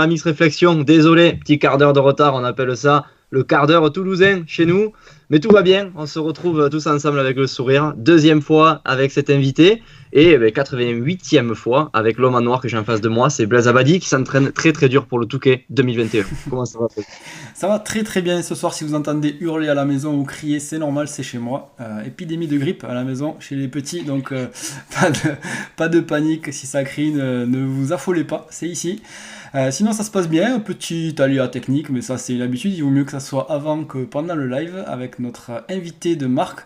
Amix Réflexion, désolé, petit quart d'heure de retard, on appelle ça le quart d'heure toulousain chez nous. Mais tout va bien, on se retrouve tous ensemble avec le sourire. Deuxième fois avec cet invité et 88e fois avec l'homme en noir que j'ai en face de moi. C'est Blaise Abadi qui s'entraîne très très dur pour le Touquet 2021. Comment ça va? Ça va très très bien ce soir. Si vous entendez hurler à la maison ou crier, c'est normal, c'est chez moi. Épidémie de grippe à la maison chez les petits, donc pas de panique si ça crie, ne vous affolez pas, c'est ici. Sinon ça se passe bien, petit aléa technique, mais ça c'est l'habitude, il vaut mieux que ça soit avant que pendant le live avec notre invité de marque.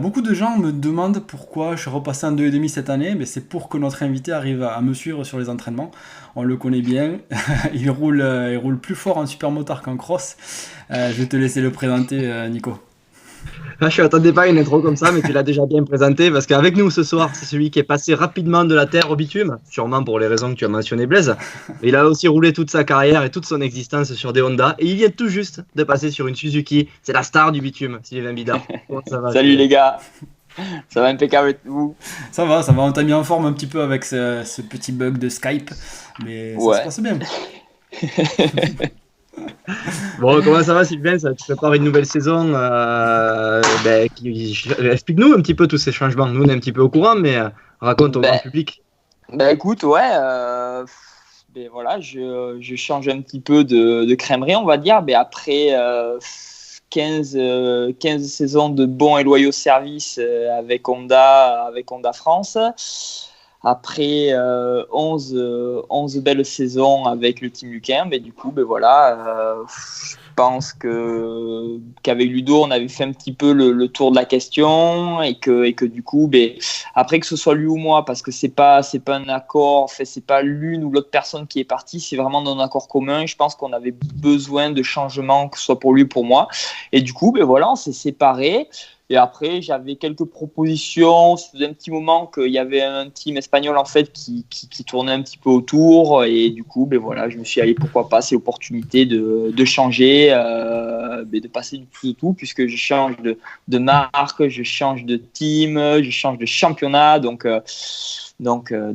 Beaucoup de gens me demandent pourquoi je suis repassé en 2,5 cette année, mais c'est pour que notre invité arrive à me suivre sur les entraînements. On le connaît bien, il roule plus fort en supermotard qu'en cross. Je vais te laisser le présenter, Nico. Là, je ne m'attendais pas à une intro comme ça, mais tu l'as déjà bien présenté parce qu'avec nous ce soir, c'est celui qui est passé rapidement de la terre au bitume, sûrement pour les raisons que tu as mentionnées, Blaise. Il a aussi roulé toute sa carrière et toute son existence sur des Honda et il vient tout juste de passer sur une Suzuki. C'est la star du bitume, Sylvain Bidard. Comment ça va? Salut les gars, ça va impeccable avec vous? Ça va, on t'a mis en forme un petit peu avec ce petit bug de Skype, mais ça se passe bien. Bon, comment ça va Sylvain? Ça te prépare une nouvelle saison. Explique-nous un petit peu tous ces changements. Nous, on est un petit peu au courant, mais raconte au grand public. Écoute, voilà, je change un petit peu de crèmerie, on va dire. Mais après 15 saisons de bons et loyaux services avec Honda France. Après 11 belles saisons avec le Team Luquin, du coup, je pense qu'avec Ludo, on avait fait un petit peu le tour de la question et que du coup, après que ce soit lui ou moi, parce que c'est pas un accord, c'est pas l'une ou l'autre personne qui est partie, c'est vraiment un accord commun. Je pense qu'on avait besoin de changements, que ce soit pour lui ou pour moi. Et du coup, on s'est séparés. Et après, j'avais quelques propositions. Ça faisait un petit moment qu'il y avait un team espagnol en fait qui tournait un petit peu autour. Et du coup, je me suis dit, pourquoi pas, c'est l'opportunité de changer, de passer du tout au tout, puisque je change de marque, je change de team, je change de championnat. Donc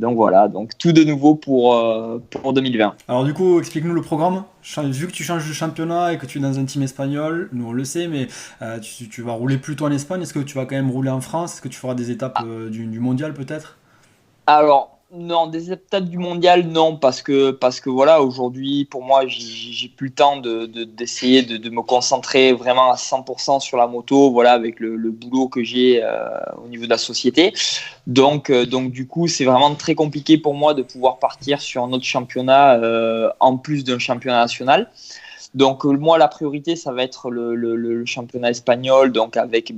voilà, donc tout de nouveau pour 2020. Alors du coup, explique-nous le programme. Vu que tu changes de championnat et que tu es dans un team espagnol, nous on le sait, mais tu vas rouler plutôt en Espagne. Est-ce que tu vas quand même rouler en France? Est-ce que tu feras des étapes du mondial peut-être? Alors, non, des étapes du mondial, non, parce que voilà, aujourd'hui, pour moi, j'ai plus le temps d'essayer de me concentrer vraiment à 100% sur la moto, voilà, avec le boulot que j'ai au niveau de la société. Donc du coup, c'est vraiment très compliqué pour moi de pouvoir partir sur un autre championnat en plus d'un championnat national. Donc moi, la priorité, ça va être le championnat espagnol, donc avec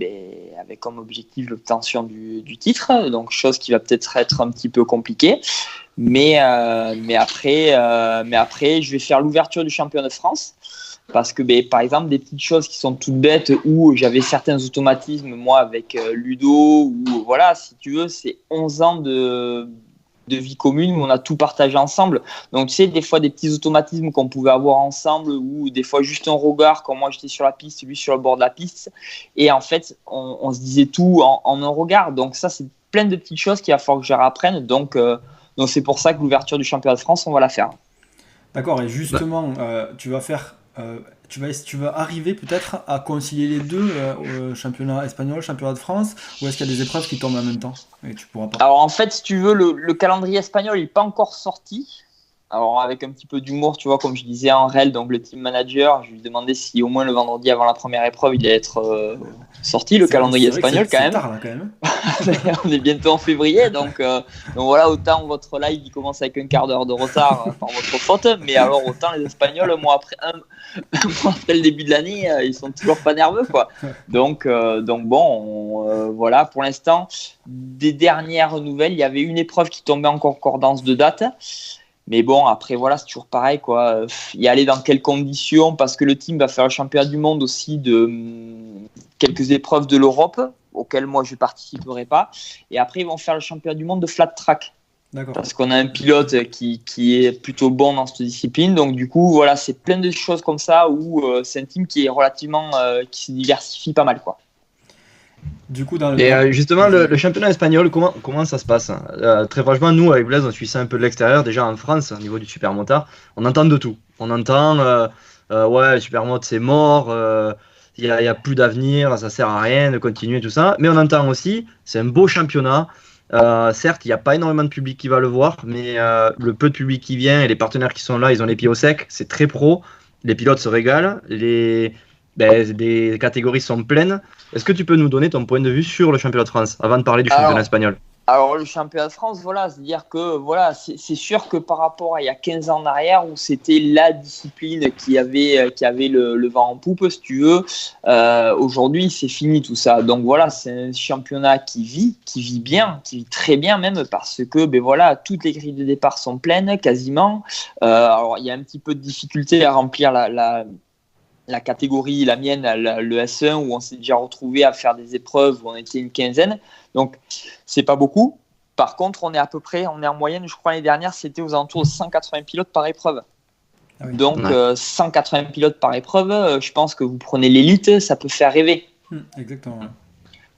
comme objectif l'obtention du titre, donc chose qui va peut-être être un petit peu compliquée. Mais après, je vais faire l'ouverture du championnat de France. Parce que, par exemple, des petites choses qui sont toutes bêtes où j'avais certains automatismes, moi, avec Ludo, ou voilà, si tu veux, c'est 11 ans de vie commune où on a tout partagé ensemble. Donc, tu sais, des fois, des petits automatismes qu'on pouvait avoir ensemble ou des fois juste un regard quand moi j'étais sur la piste, lui sur le bord de la piste. Et en fait, on se disait tout en un regard. Donc, ça, c'est plein de petites choses qu'il va falloir que je réapprenne. Donc, c'est pour ça que l'ouverture du championnat de France, on va la faire. D'accord. Et justement, tu vas arriver peut-être à concilier les deux, championnat espagnol, championnat de France, ou est-ce qu'il y a des épreuves qui tombent en même temps et tu pourras pas? Alors en fait, si tu veux, le calendrier espagnol n'est pas encore sorti. Alors avec un petit peu d'humour, tu vois, comme je disais en réel, donc le team manager, je lui demandais si au moins le vendredi avant la première épreuve, il allait être sorti, le calendrier espagnol quand même. C'est tard là quand même. On est bientôt en février, donc voilà, autant votre live il commence avec un quart d'heure de retard par votre faute, mais alors autant les Espagnols, un mois après le début de l'année, ils sont toujours pas nerveux, quoi. Donc bon, voilà, pour l'instant, des dernières nouvelles, il y avait une épreuve qui tombait en concordance de date. Mais bon, après, voilà, c'est toujours pareil, quoi. Y aller dans quelles conditions? Parce que le team va faire le championnat du monde aussi de quelques épreuves de l'Europe, auxquelles moi, je ne participerai pas. Et après, ils vont faire le championnat du monde de flat track. D'accord. Parce qu'on a un pilote qui est plutôt bon dans cette discipline. Donc, du coup, voilà, c'est plein de choses comme ça où c'est un team qui est relativement, qui se diversifie pas mal, quoi. Du coup, dans Et justement, le championnat espagnol, comment ça se passe? Très franchement, nous, avec Blaise, on suit ça un peu de l'extérieur. Déjà en France, au niveau du supermotard, on entend de tout. On entend, ouais, le supermot, c'est mort, y a plus d'avenir, ça sert à rien de continuer, tout ça. Mais on entend aussi, c'est un beau championnat. Certes, il n'y a pas énormément de public qui va le voir, mais le peu de public qui vient et les partenaires qui sont là, ils ont les pieds au sec. C'est très pro. Les pilotes se régalent. Les catégories sont pleines. Est-ce que tu peux nous donner ton point de vue sur le championnat de France avant de parler du championnat espagnol? Alors, le championnat de France, voilà, c'est-à-dire que voilà, c'est sûr que par rapport à il y a 15 ans en arrière où c'était la discipline qui avait le vent en poupe, si tu veux, aujourd'hui c'est fini tout ça. Donc voilà, c'est un championnat qui vit bien, qui vit très bien même parce que ben voilà, toutes les grilles de départ sont pleines quasiment. Alors il y a un petit peu de difficulté à remplir la catégorie, la mienne, le S1, où on s'est déjà retrouvé à faire des épreuves où on était une quinzaine. Donc, c'est pas beaucoup. Par contre, on est en moyenne, je crois, l'année dernière, c'était aux alentours de 180 pilotes par épreuve. Ah oui. Donc, 180 pilotes par épreuve, je pense que vous prenez l'élite, ça peut faire rêver. Exactement.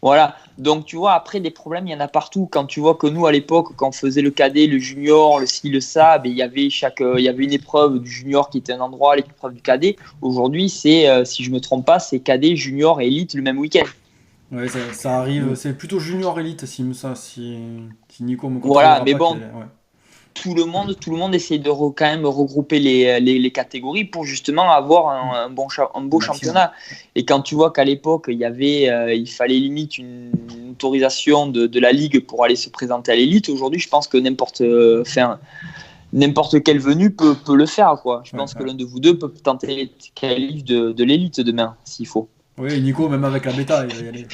Voilà, donc tu vois, après des problèmes, il y en a partout. Quand tu vois que nous, à l'époque, quand on faisait le cadet, le junior, le ci, le ça, ben, il y avait une épreuve du junior qui était un endroit, l'épreuve du cadet. Aujourd'hui, c'est, si je ne me trompe pas, c'est cadet, junior et élite le même week-end. Ouais, ça arrive, c'est plutôt junior élite si Nico me voilà, mais bon, tout le monde essaie de quand même regrouper les catégories pour justement avoir un beau championnat. Et quand tu vois qu'à l'époque, il fallait limite une autorisation de la Ligue pour aller se présenter à l'élite, aujourd'hui, je pense que n'importe quel venu peut le faire, quoi. Je pense que l'un de vous deux peut tenter les qualifs de l'élite demain, s'il faut. Oui, Nico, même avec la bêta, il va y aller.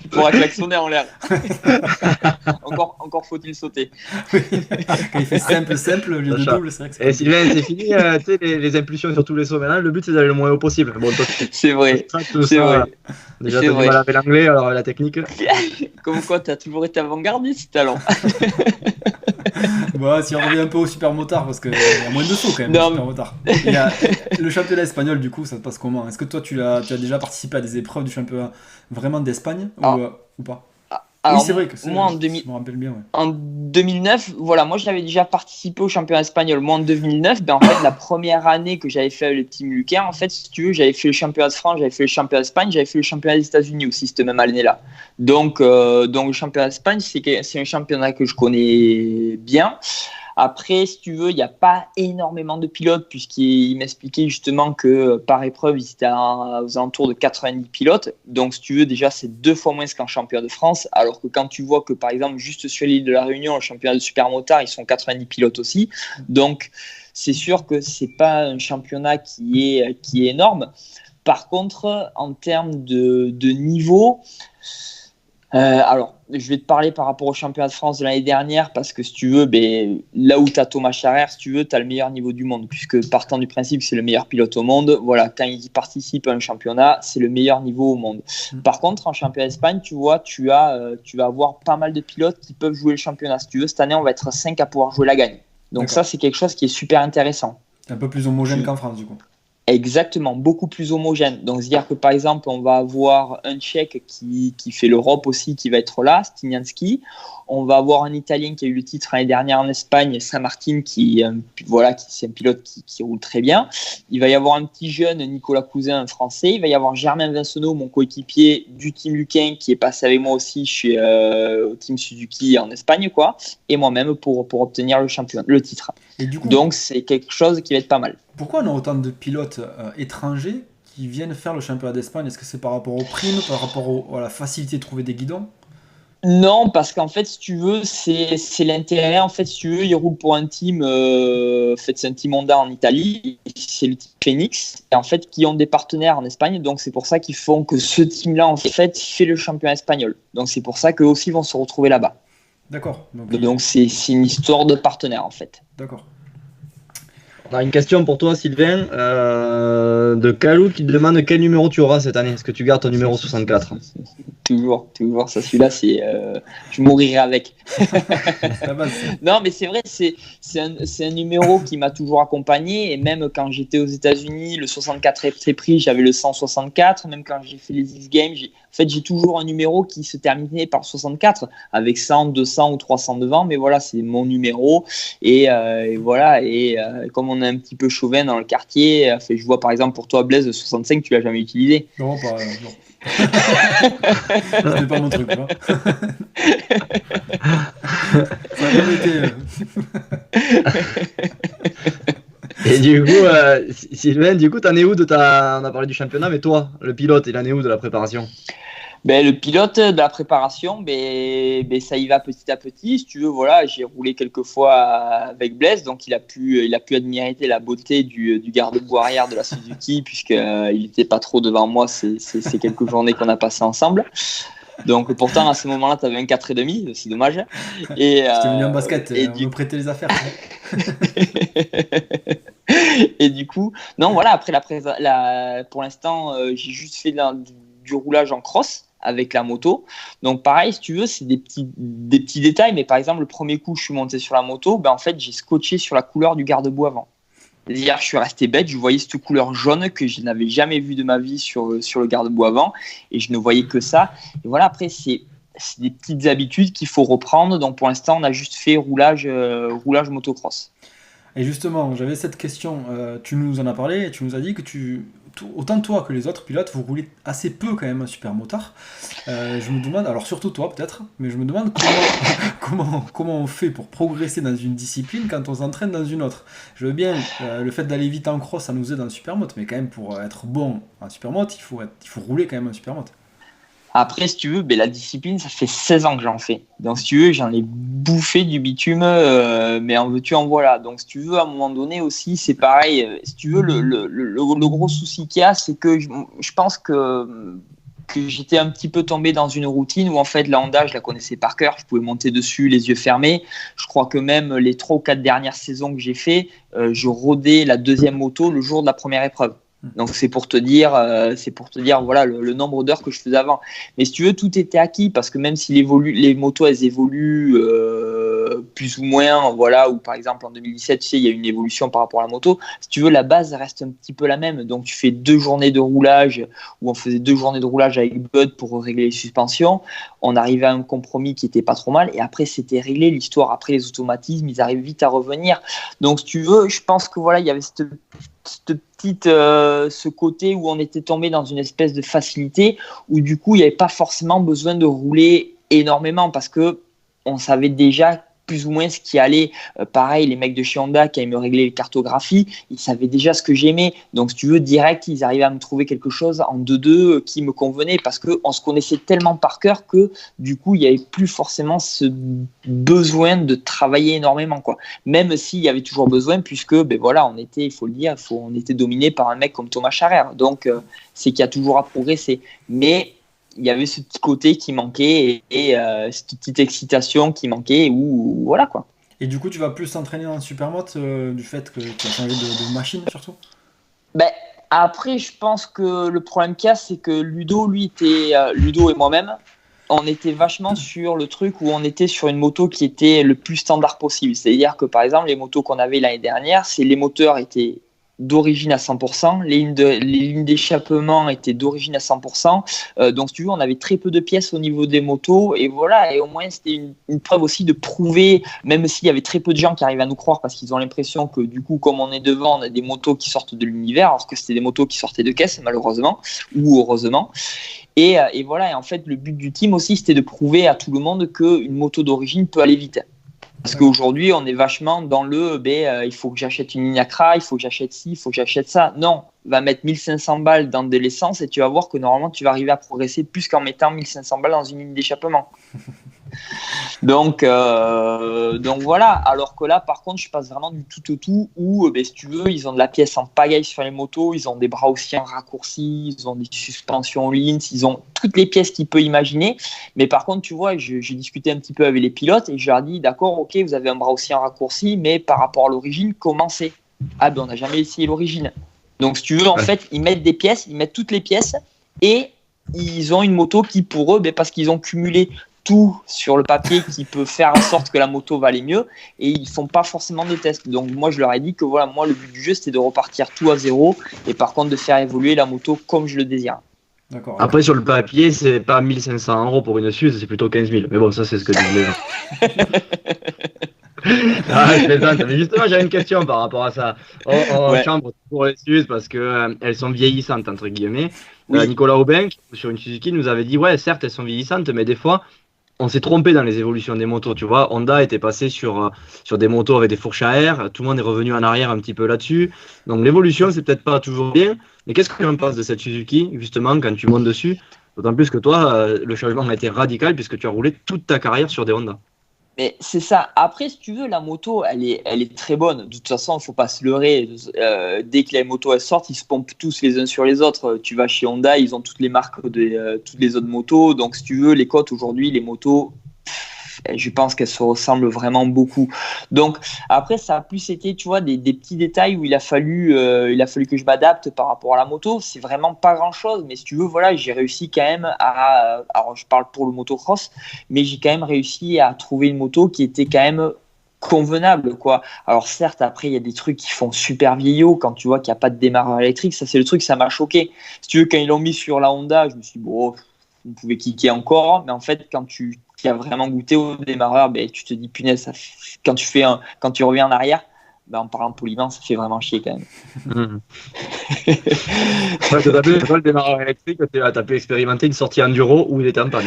Tu pourras klaxonner en l'air. Encore faut-il sauter. Quand il fait simple, au lieu de double, c'est vrai que c'est. Et Sylvain, c'est fini, tu sais, les impulsions sur tous les sauts maintenant. Le but, c'est d'aller le moins haut possible. Bon, toi, c'est vrai. C'est vrai. Déjà, t'as du mal avec l'anglais, alors la technique. Comme quoi, t'as toujours été avant-gardiste, talent. Bon, si on revient un peu au supermotard, parce qu'il y a moins de sauts quand même, le supermotard. Le championnat espagnol, du coup, ça se passe comment? Est-ce que toi, tu as déjà participé à des épreuves du championnat vraiment d'Espagne ou pas? Alors, oui, c'est vrai que moi, je me rappelle bien. Ouais. En 2009, voilà, moi j'avais déjà participé au championnat espagnol. Moi en 2009, en fait, la première année que j'avais fait le Team Lucain, en fait, si tu veux, j'avais fait le championnat de France, j'avais fait le championnat d'Espagne, j'avais fait le championnat des États-Unis aussi cette même année-là. Donc le championnat d'Espagne, c'est un championnat que je connais bien. Après, si tu veux, il n'y a pas énormément de pilotes, puisqu'il m'expliquait justement que par épreuve, il était aux alentours de 90 pilotes. Donc, si tu veux, déjà, c'est 2 fois moins qu'en championnat de France. Alors que quand tu vois que, par exemple, juste sur l'île de la Réunion, le championnat de supermotard, ils sont 90 pilotes aussi. Donc, c'est sûr que ce n'est pas un championnat qui est énorme. Par contre, en termes de niveau... alors, je vais te parler par rapport au championnat de France de l'année dernière parce que si tu veux, là où tu as Thomas Charrer, si tu veux, tu as le meilleur niveau du monde puisque partant du principe c'est le meilleur pilote au monde. Voilà, quand il participe à un championnat, c'est le meilleur niveau au monde. Par contre, en championnat d'Espagne, tu vois, tu vas avoir pas mal de pilotes qui peuvent jouer le championnat. Si tu veux, cette année, on va être 5 à pouvoir jouer la gagne. Donc D'accord. Ça, c'est quelque chose qui est super intéressant. C'est un peu plus homogène qu'en France, du coup. Exactement, beaucoup plus homogène. Donc, c'est-à-dire que par exemple, on va avoir un Tchèque qui fait l'Europe aussi, qui va être là, Stinianski. On va avoir un Italien qui a eu le titre l'année dernière en Espagne, Saint-Martin, c'est un pilote qui roule très bien. Il va y avoir un petit jeune, Nicolas Cousin, un Français. Il va y avoir Germain Vincenot, mon coéquipier du Team Lucain, qui est passé avec moi aussi au Team Suzuki en Espagne, quoi. Et moi-même pour obtenir le titre. Et du coup, donc, c'est quelque chose qui va être pas mal. Pourquoi on a autant de pilotes étrangers qui viennent faire le championnat d'Espagne? Est-ce que c'est par rapport aux primes, par rapport à la facilité de trouver des guidons? Non, parce qu'en fait, si tu veux, c'est l'intérêt. En fait, si tu veux, ils roulent pour un team. C'est un team Honda en Italie. C'est le team Phoenix. Et en fait, qui ont des partenaires en Espagne. Donc, c'est pour ça qu'ils font que ce team-là, en fait le championnat espagnol. Donc, c'est pour ça qu'eux aussi vont se retrouver là-bas. D'accord. Donc, c'est une histoire de partenaires, en fait. D'accord. On a une question pour toi, Sylvain, de Kalou qui te demande quel numéro tu auras cette année. Est-ce que tu gardes ton numéro 64? Toujours. Ça, celui-là, c'est, je mourirai avec. Non, mais c'est vrai, c'est un numéro qui m'a toujours accompagné. Et même quand j'étais aux États-Unis, le 64 est très pris, j'avais le 164. Même quand j'ai fait les X-Games, j'ai toujours un numéro qui se terminait par 64 avec 100, 200 ou 300 devant. Mais voilà, c'est mon numéro. Et voilà. Et comme on est un petit peu chauvin dans le quartier, je vois par exemple pour toi, Blaise, le 65, tu l'as jamais utilisé. Non, pas. Non. C'était pas mon truc, quoi. Ça a jamais été. Et du coup, Sylvain, t'en es où on a parlé du championnat, mais toi, le pilote, il en est où de la préparation? Le pilote de la préparation, ça y va petit à petit. Si tu veux, voilà, j'ai roulé quelques fois avec Blaise, donc il a pu admirer la beauté du garde-boue arrière de la Suzuki, puisqu'il n'était pas trop devant moi ces quelques journées qu'on a passées ensemble. Donc pourtant, à ce moment-là, tu avais un 4,5, c'est dommage. J'étais venu en basket, on me prêtait les affaires. Et du coup, non, voilà, après pour l'instant, j'ai juste fait du roulage en cross avec la moto. Donc pareil, si tu veux, c'est des petits détails, mais par exemple, le premier coup, je suis monté sur la moto, en fait, j'ai scotché sur la couleur du garde-boue avant. C'est-à-dire, je suis resté bête, je voyais cette couleur jaune que je n'avais jamais vue de ma vie sur le garde-boue avant, et je ne voyais que ça. Et voilà, après, c'est des petites habitudes qu'il faut reprendre. Donc pour l'instant, on a juste fait roulage motocross. Et justement, j'avais cette question, tu nous en as parlé, et tu nous as dit que autant toi que les autres pilotes, vous roulez assez peu quand même un supermotard. Je me demande, alors surtout toi peut-être, mais je me demande comment on fait pour progresser dans une discipline quand on s'entraîne dans une autre. Je veux bien, le fait d'aller vite en cross, ça nous aide en supermoto, mais quand même pour être bon en supermoto, il faut rouler quand même en supermoto. Après, si tu veux, la discipline, ça fait 16 ans que j'en fais. Donc, si tu veux, j'en ai bouffé du bitume, mais en veux-tu, en voilà. Donc, si tu veux, à un moment donné aussi, c'est pareil. Si tu veux, le gros souci qu'il y a, c'est que je pense que j'étais un petit peu tombé dans une routine où, en fait, la Honda, je la connaissais par cœur. Je pouvais monter dessus les yeux fermés. Je crois que même les 3 ou 4 dernières saisons que j'ai fait, je rodais la deuxième moto le jour de la première épreuve. Donc c'est pour te dire voilà le nombre d'heures que je faisais avant. Mais si tu veux, tout était acquis parce que même si les motos elles évoluent plus ou moins, voilà, ou par exemple en 2017 tu sais il y a une évolution par rapport à la moto. Si tu veux, la base reste un petit peu la même. Donc tu fais 2 journées de roulage, ou on faisait 2 journées de roulage avec Bud pour régler les suspensions. On arrivait à un compromis qui était pas trop mal et après c'était réglé l'histoire. Après les automatismes ils arrivent vite à revenir. Donc si tu veux, je pense que voilà il y avait cette petite ce côté où on était tombé dans une espèce de facilité où du coup il n'y avait pas forcément besoin de rouler énormément parce que on savait déjà plus ou moins ce qui allait. Pareil, les mecs de chez Honda qui allaient me régler les cartographies, ils savaient déjà ce que j'aimais. Donc, si tu veux, direct, ils arrivaient à me trouver quelque chose en 2-2 qui me convenait parce qu'on se connaissait tellement par cœur que du coup, il n'y avait plus forcément ce besoin de travailler énormément, quoi. Même s'il y avait toujours besoin, puisque voilà, on était, il faut le dire, on était dominé par un mec comme Thomas Charrer. Donc, c'est qu'il y a toujours à progresser. Mais il y avait ce petit côté qui manquait et cette petite excitation qui manquait ou voilà quoi. Et du coup, tu vas plus t'entraîner en supermoto du fait que tu as changé de machine surtout? Après, je pense que le problème qu'il y a, c'est que Ludo et moi-même, on était vachement sur le truc où on était sur une moto qui était le plus standard possible. C'est-à-dire que par exemple, les motos qu'on avait l'année dernière, les moteurs étaient d'origine à 100%, les lignes d'échappement étaient d'origine à 100%, donc si tu veux on avait très peu de pièces au niveau des motos et voilà, et au moins c'était une preuve aussi de prouver, même s'il y avait très peu de gens qui arrivaient à nous croire parce qu'ils ont l'impression que du coup comme on est devant on a des motos qui sortent de l'univers alors que c'était des motos qui sortaient de caisse malheureusement ou heureusement. Et voilà, et en fait le but du team aussi c'était de prouver à tout le monde qu'une moto d'origine peut aller vite. Parce qu'aujourd'hui, on est vachement dans il faut que j'achète une ligne Acra, il faut que j'achète ci, il faut que j'achète ça. Non, va mettre 1500 balles dans de l'essence et tu vas voir que normalement, tu vas arriver à progresser plus qu'en mettant 1500 balles dans une ligne d'échappement. Donc voilà. Alors que là, par contre, je passe vraiment du tout au tout où, si tu veux, ils ont de la pièce en pagaille sur les motos, ils ont des bras aussi en raccourci, ils ont des suspensions Lins, ils ont toutes les pièces qu'ils peuvent imaginer. Mais par contre, tu vois, j'ai discuté un petit peu avec les pilotes et je leur ai dit, d'accord, ok, vous avez un bras aussi en raccourci, mais par rapport à l'origine, comment c'est ? Ah ben on n'a jamais essayé l'origine. Donc si tu veux, en fait, ils mettent toutes les pièces et ils ont une moto qui pour eux, parce qu'ils ont cumulé tout sur le papier qui peut faire en sorte que la moto va aller mieux et ils font pas forcément de tests. Donc moi je leur ai dit que voilà, moi le but du jeu c'était de repartir tout à zéro et par contre de faire évoluer la moto comme je le désire. D'accord. Après, sur le papier, c'est pas 1500 € pour une Suze, c'est plutôt 15 000. Mais bon, ça, c'est ce que disent les gens. Je plaisante. Mais justement, j'avais une question par rapport à ça. On chambre pour les Suzes parce qu'elles sont vieillissantes, entre guillemets. Oui. Nicolas Aubin, sur une Suzuki, nous avait dit, ouais, certes, elles sont vieillissantes, mais des fois, on s'est trompé dans les évolutions des motos. Tu vois, Honda était passé sur des motos avec des fourches à air. Tout le monde est revenu en arrière un petit peu là-dessus. Donc, l'évolution, c'est peut-être pas toujours bien. Mais qu'est-ce que tu en penses de cette Suzuki, justement, quand tu montes dessus? D'autant plus que toi, le changement a été radical puisque tu as roulé toute ta carrière sur des Honda. Mais c'est ça. Après, si tu veux, la moto, elle est très bonne. De toute façon, il ne faut pas se leurrer. Dès que les motos elles sortent, ils se pompent tous les uns sur les autres. Tu vas chez Honda, ils ont toutes les marques de toutes les autres motos. Donc, si tu veux, les cotes aujourd'hui, les motos, je pense qu'elles se ressemblent vraiment beaucoup. Donc, après, ça a plus été, tu vois, des petits détails où il a fallu que je m'adapte par rapport à la moto. C'est vraiment pas grand-chose. Mais si tu veux, voilà, j'ai réussi quand même alors, je parle pour le motocross, mais j'ai quand même réussi à trouver une moto qui était quand même convenable, quoi. Alors certes, après il y a des trucs qui font super vieillot quand tu vois qu'il n'y a pas de démarreur électrique. Ça c'est le truc, ça m'a choqué. Si tu veux, quand ils l'ont mis sur la Honda, je me suis dit bon, vous pouvez kicker encore, mais en fait quand tu as vraiment goûté au démarreur, tu te dis punaise, quand tu reviens en arrière, en parlant poliment, ça fait vraiment chier quand même. Le démarreur électrique, tu as pu expérimenter une sortie enduro où il était en panne.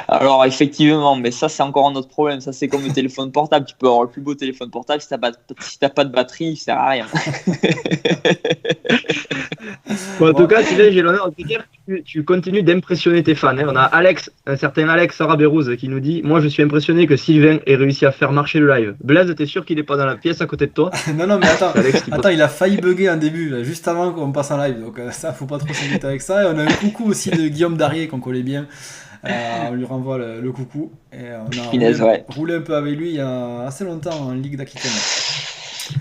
Alors effectivement, mais ça c'est encore un autre problème. Ça c'est comme le téléphone portable. Tu peux avoir le plus beau téléphone portable, si t'as pas de batterie, il sert à rien. En tout cas, Sylvain, j'ai l'honneur de te dire que tu continues d'impressionner tes fans. On a un certain Alex Sarabérouz qui nous dit: moi je suis impressionné que Sylvain ait réussi à faire marcher le live. Blaise, t'es sûr qu'il est pas dans la pièce à côté de toi? Non, mais attends, il a failli bugger un début, là, juste avant qu'on passe en live. Donc ça, faut pas trop s'inquiéter avec ça. Et on a un coucou aussi de Guillaume Darier qu'on connaît bien. On lui renvoie le coucou. Et on a roulé un peu avec lui il y a assez longtemps en Ligue d'Aquitaine.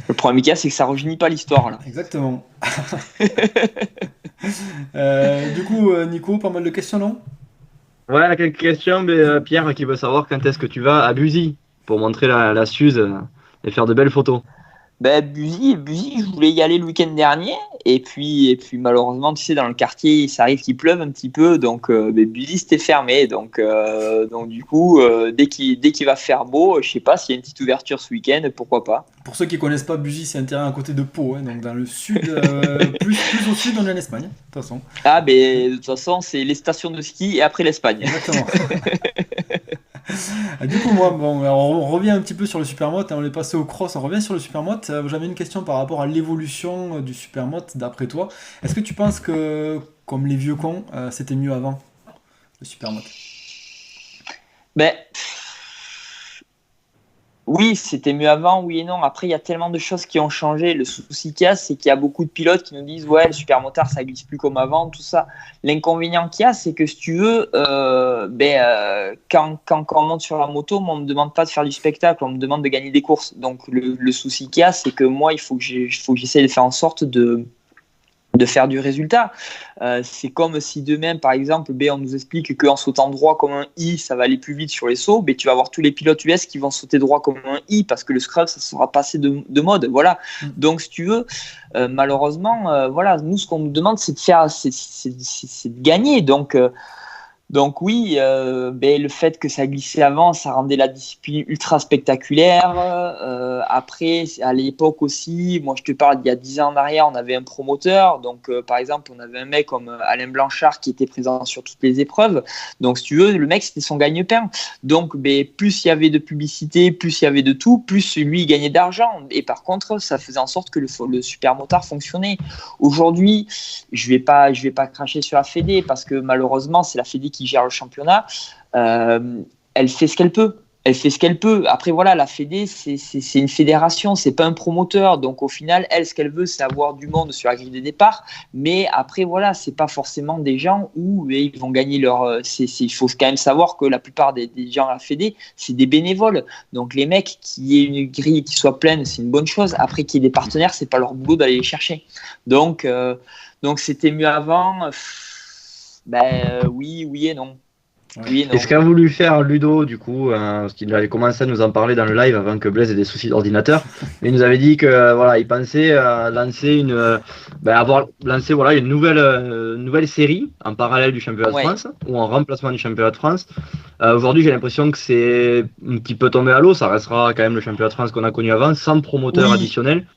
Le problème, c'est que ça rejeunit pas l'histoire là. Exactement. Du coup, Nico, pas mal de questions, non? Ouais, quelques questions. Mais, Pierre qui veut savoir quand est-ce que tu vas à Buzy pour montrer la Suze et faire de belles photos. Buzy, je voulais y aller le week-end dernier et puis malheureusement, tu sais, dans le quartier, ça arrive qu'il pleuve un petit peu, donc Buzy c'était fermé, donc du coup, dès qu'il va faire beau, je sais pas s'il y a une petite ouverture ce week-end, pourquoi pas. Pour ceux qui connaissent pas, Buzy, c'est un terrain à côté de Pau, hein, donc dans le sud, plus au sud, on est en Espagne, de toute façon. Ah, de toute façon, c'est les stations de ski et après l'Espagne. Exactement. Du coup, moi, on revient un petit peu sur le Supermoto, on est passé au cross, on revient sur le Supermoto. J'avais une question par rapport à l'évolution du Supermoto, d'après toi. Est-ce que tu penses que, comme les vieux cons, c'était mieux avant, le Supermoto? Oui, c'était mieux avant, oui et non. Après, il y a tellement de choses qui ont changé. Le souci qu'il y a, c'est qu'il y a beaucoup de pilotes qui nous disent ouais, le supermotard, ça glisse plus comme avant, tout ça. L'inconvénient qu'il y a, c'est que si tu veux, quand on monte sur la moto, on ne me demande pas de faire du spectacle, on me demande de gagner des courses. Donc le souci qu'il y a, c'est que moi, il faut que j'essaie de faire en sorte de faire du résultat. C'est comme si demain, par exemple, on nous explique qu'en sautant droit comme un I, ça va aller plus vite sur les sauts, tu vas avoir tous les pilotes US qui vont sauter droit comme un I parce que le scrub, ça sera passé de mode. Voilà. Donc, si tu veux, malheureusement, nous, ce qu'on nous demande, c'est de faire, c'est de gagner. Donc oui, le fait que ça glissait avant, ça rendait la discipline ultra spectaculaire. Après, à l'époque aussi, moi je te parle d'il y a 10 ans en arrière, on avait un promoteur. Donc par exemple, on avait un mec comme Alain Blanchard qui était présent sur toutes les épreuves. Donc si tu veux, le mec c'était son gagne-pain. Donc plus il y avait de publicité, plus il y avait de tout, plus lui il gagnait d'argent. Et par contre, ça faisait en sorte que le supermotard fonctionnait. Aujourd'hui, je vais pas cracher sur la Fédé parce que malheureusement c'est la Fédé qui gère le championnat. Elle fait ce qu'elle peut. elle fait ce qu'elle peut. Après, voilà, la Fédé, c'est une fédération, c'est pas un promoteur. Donc, au final, elle, ce qu'elle veut, c'est avoir du monde sur la grille de départ. Mais après, voilà, c'est pas forcément des gens où ils vont gagner leur. Il faut quand même savoir que la plupart des gens à la Fédé, c'est des bénévoles. Donc, les mecs, qu'il y ait une grille qui soit pleine, c'est une bonne chose. Après, qu'il y ait des partenaires, c'est pas leur boulot d'aller les chercher. Donc c'était mieux avant. Oui et non. Oui, et ce qu'a voulu faire Ludo, du coup, parce qu'il avait commencé à nous en parler dans le live avant que Blaise ait des soucis d'ordinateur, il nous avait dit que voilà, il pensait lancer une nouvelle série en parallèle du championnat de France ou en remplacement du championnat de France. Aujourd'hui, j'ai l'impression que c'est un petit peu tombé à l'eau. Ça restera quand même le championnat de France qu'on a connu avant, sans promoteur additionnel.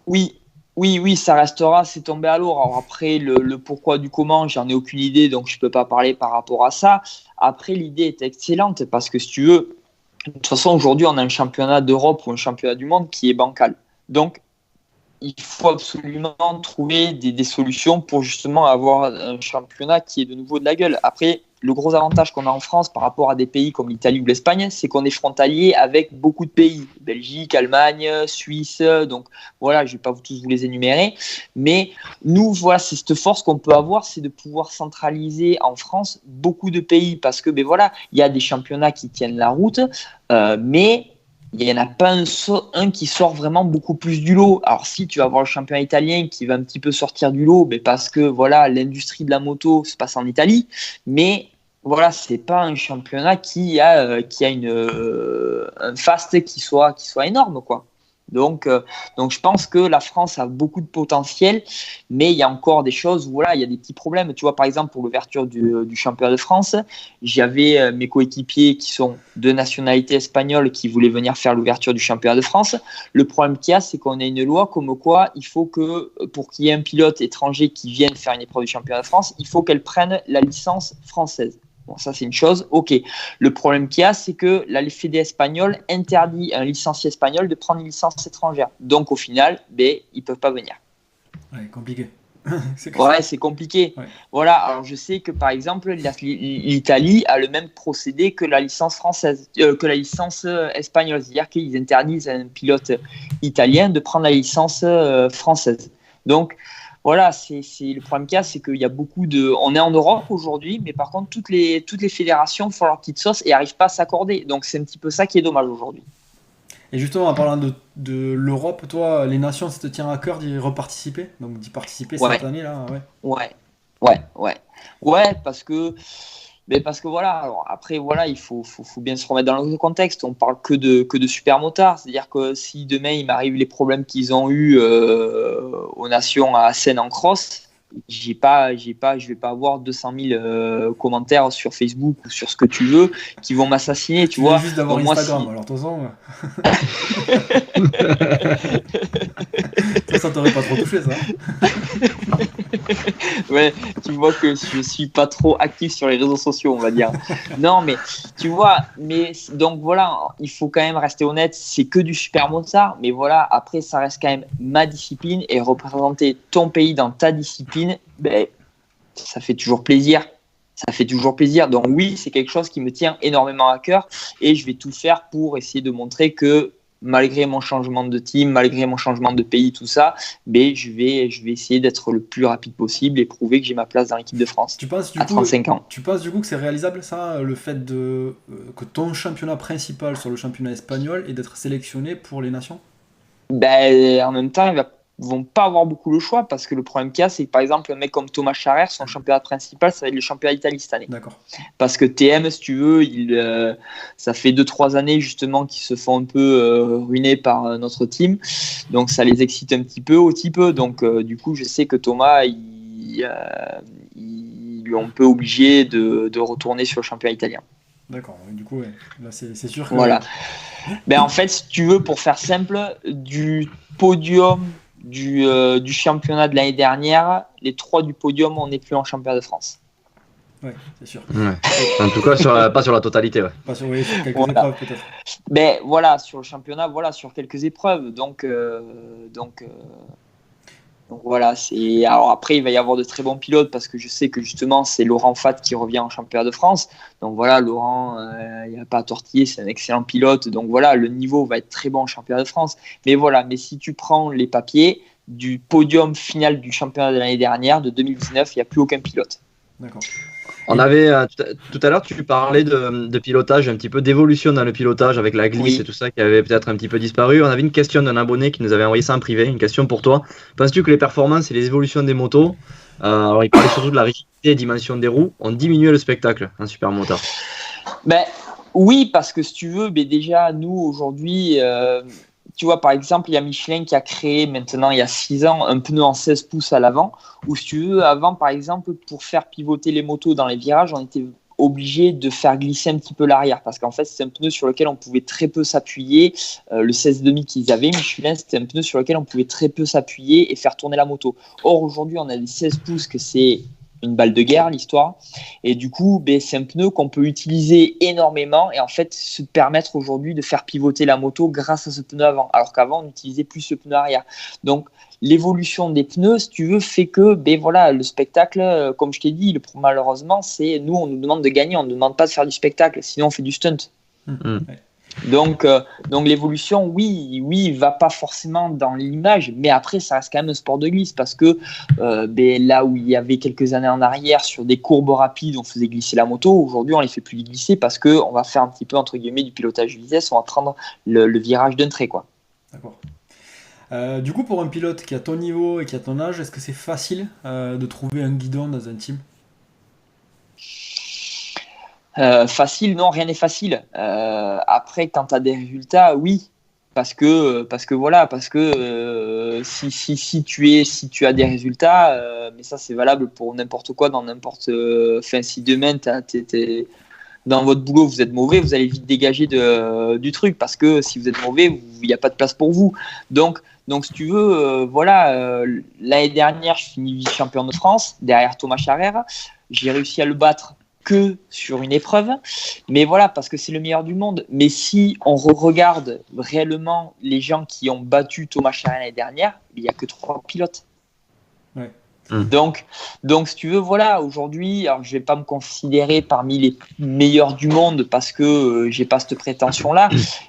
Oui, ça restera, c'est tombé à l'eau. Alors après, le pourquoi du comment, j'en ai aucune idée, donc je peux pas parler par rapport à ça. Après, l'idée est excellente parce que si tu veux, de toute façon, aujourd'hui, on a un championnat d'Europe ou un championnat du monde qui est bancal. Donc, il faut absolument trouver des solutions pour justement avoir un championnat qui est de nouveau de la gueule. Après, le gros avantage qu'on a en France par rapport à des pays comme l'Italie ou l'Espagne, c'est qu'on est frontalier avec beaucoup de pays. Belgique, Allemagne, Suisse, donc voilà, je ne vais pas tous vous les énumérer. Mais nous, voilà, c'est cette force qu'on peut avoir, c'est de pouvoir centraliser en France beaucoup de pays parce que, voilà, il y a des championnats qui tiennent la route, mais il n'y en a pas un qui sort vraiment beaucoup plus du lot. Alors si tu vas avoir le championnat italien qui va un petit peu sortir du lot, parce que voilà, l'industrie de la moto se passe en Italie, mais voilà, c'est pas un championnat qui a un fast qui soit énorme, quoi. Donc je pense que la France a beaucoup de potentiel, mais il y a encore des choses où voilà, il y a des petits problèmes. Tu vois, par exemple, pour l'ouverture du championnat de France, j'avais mes coéquipiers qui sont de nationalité espagnole qui voulaient venir faire l'ouverture du championnat de France. Le problème qu'il y a, c'est qu'on a une loi comme quoi il faut que, pour qu'il y ait un pilote étranger qui vienne faire une épreuve du championnat de France, il faut qu'elle prenne la licence française. Bon, ça, c'est une chose. OK. Le problème qu'il y a, c'est que la Fédé espagnole interdit à un licencié espagnol de prendre une licence étrangère. Donc, au final, ils ne peuvent pas venir. Ouais, compliqué. C'est compliqué. Ouais. Voilà. Alors, je sais que, par exemple, l'Italie a le même procédé que la licence française, que la licence espagnole. C'est-à-dire qu'ils interdisent à un pilote italien de prendre la licence française. Donc, voilà, c'est le problème qu'il y a, c'est qu'il y a beaucoup de. On est en Europe aujourd'hui, mais par contre, toutes les fédérations font leur petite sauce et n'arrivent pas à s'accorder. Donc, c'est un petit peu ça qui est dommage aujourd'hui. Et justement, en parlant de l'Europe, toi, les nations, ça te tient à cœur d'y reparticiper? Donc, d'y participer cette année-là, Ouais, parce que voilà, alors après voilà, il faut bien se remettre dans le contexte. On parle que de super motards, c'est-à-dire que si demain il m'arrive les problèmes qu'ils ont eu aux nations à Assen en cross, je vais pas avoir 200 000 commentaires sur Facebook ou sur ce que tu veux qui vont m'assassiner, tu vois. Juste d'avoir Instagram, alors de toute façon. Ça t'aurait pas trop touché, ça. Ouais, tu vois que je suis pas trop actif sur les réseaux sociaux, on va dire. Non, mais tu vois, donc voilà, il faut quand même rester honnête, c'est que du super motard, mais voilà, après ça reste quand même ma discipline et représenter ton pays dans ta discipline, ça fait toujours plaisir. Donc oui, c'est quelque chose qui me tient énormément à cœur et je vais tout faire pour essayer de montrer que malgré mon changement de team, malgré mon changement de pays, tout ça, je vais essayer d'être le plus rapide possible et prouver que j'ai ma place dans l'équipe de France à 35 ans. Tu penses du coup que c'est réalisable ça, le fait que ton championnat principal soit le championnat espagnol et d'être sélectionné pour les nations? En même temps, ils vont pas avoir beaucoup le choix parce que le problème qu'il y a, c'est que par exemple un mec comme Thomas Charrer, son championnat principal, ça va être le championnat d'Italie cette année. D'accord. Parce que TM, si tu veux, ça fait 2-3 années justement qu'ils se font un peu ruiner par notre team, donc ça les excite un petit peu. Donc du coup, je sais que Thomas, ils lui ont un peu obligé de retourner sur le championnat italien. D'accord, du coup, là c'est sûr que... Voilà. En fait, si tu veux, pour faire simple, du podium du championnat de l'année dernière, les 3 du podium, on n'est plus en championnat de France. Ouais, c'est sûr. Ouais. En tout cas, pas sur la totalité. Ouais. Pas sur quelques épreuves, peut-être. Voilà, sur le championnat, sur quelques épreuves. Donc Donc voilà, alors après il va y avoir de très bons pilotes parce que je sais que justement c'est Laurent Fat qui revient en championnat de France. Donc voilà, Laurent, il n'y a pas à tortiller, c'est un excellent pilote. Donc voilà, le niveau va être très bon en championnat de France. Mais voilà, mais si tu prends les papiers du podium final du championnat de l'année dernière, de 2019, il n'y a plus aucun pilote. D'accord. On avait tout à l'heure, tu parlais de pilotage, un petit peu d'évolution dans le pilotage avec la glisse et tout ça qui avait peut-être un petit peu disparu. On avait une question d'un abonné qui nous avait envoyé ça en privé, une question pour toi. Penses-tu que les performances et les évolutions des motos, alors il parlait surtout de la rigidité et dimension des roues, ont diminué le spectacle en supermotard? Ben, oui, parce que si tu veux, déjà nous aujourd'hui, tu vois, par exemple, il y a Michelin qui a créé maintenant, il y a 6 ans, un pneu en 16 pouces à l'avant, où si tu veux, avant, par exemple, pour faire pivoter les motos dans les virages, on était obligé de faire glisser un petit peu l'arrière, parce qu'en fait, c'est un pneu sur lequel on pouvait très peu s'appuyer. Le 16,5 qu'ils avaient, Michelin, c'était un pneu sur lequel on pouvait très peu s'appuyer et faire tourner la moto. Or, aujourd'hui, on a des 16 pouces que c'est une balle de guerre, l'histoire. Et du coup, c'est un pneu qu'on peut utiliser énormément et en fait se permettre aujourd'hui de faire pivoter la moto grâce à ce pneu avant, alors qu'avant, on n'utilisait plus ce pneu arrière. Donc, l'évolution des pneus, si tu veux, fait que voilà, le spectacle, comme je t'ai dit, malheureusement, c'est nous, on nous demande de gagner, on ne nous demande pas de faire du spectacle, sinon on fait du stunt. Ouais. Donc l'évolution, oui, va pas forcément dans l'image, mais après, ça reste quand même un sport de glisse parce que là où il y avait quelques années en arrière, sur des courbes rapides, on faisait glisser la moto. Aujourd'hui, on les fait plus glisser parce qu'on va faire un petit peu, entre guillemets, du pilotage de vitesse, on va prendre le virage d'un trait, quoi. D'accord. Du coup, pour un pilote qui a ton niveau et qui a ton âge, est-ce que c'est facile de trouver un guidon dans un team? Facile, non, rien n'est facile. Après, quand tu as des résultats, oui. Parce que si tu as des résultats, mais ça c'est valable pour n'importe quoi, dans n'importe. Si demain t'es dans votre boulot, vous êtes mauvais, vous allez vite dégager du truc parce que si vous êtes mauvais, il n'y a pas de place pour vous. Donc si tu veux, l'année dernière, je finis vice-champion de France derrière Thomas Charrère. J'ai réussi à le battre que sur une épreuve, mais voilà, parce que c'est le meilleur du monde. Mais si on regarde réellement les gens qui ont battu Thomas Charrère l'année dernière, il n'y a que 3 pilotes. Ouais. Donc, si tu veux, voilà, aujourd'hui, alors je vais pas me considérer parmi les meilleurs du monde parce que j'ai pas cette prétention-là,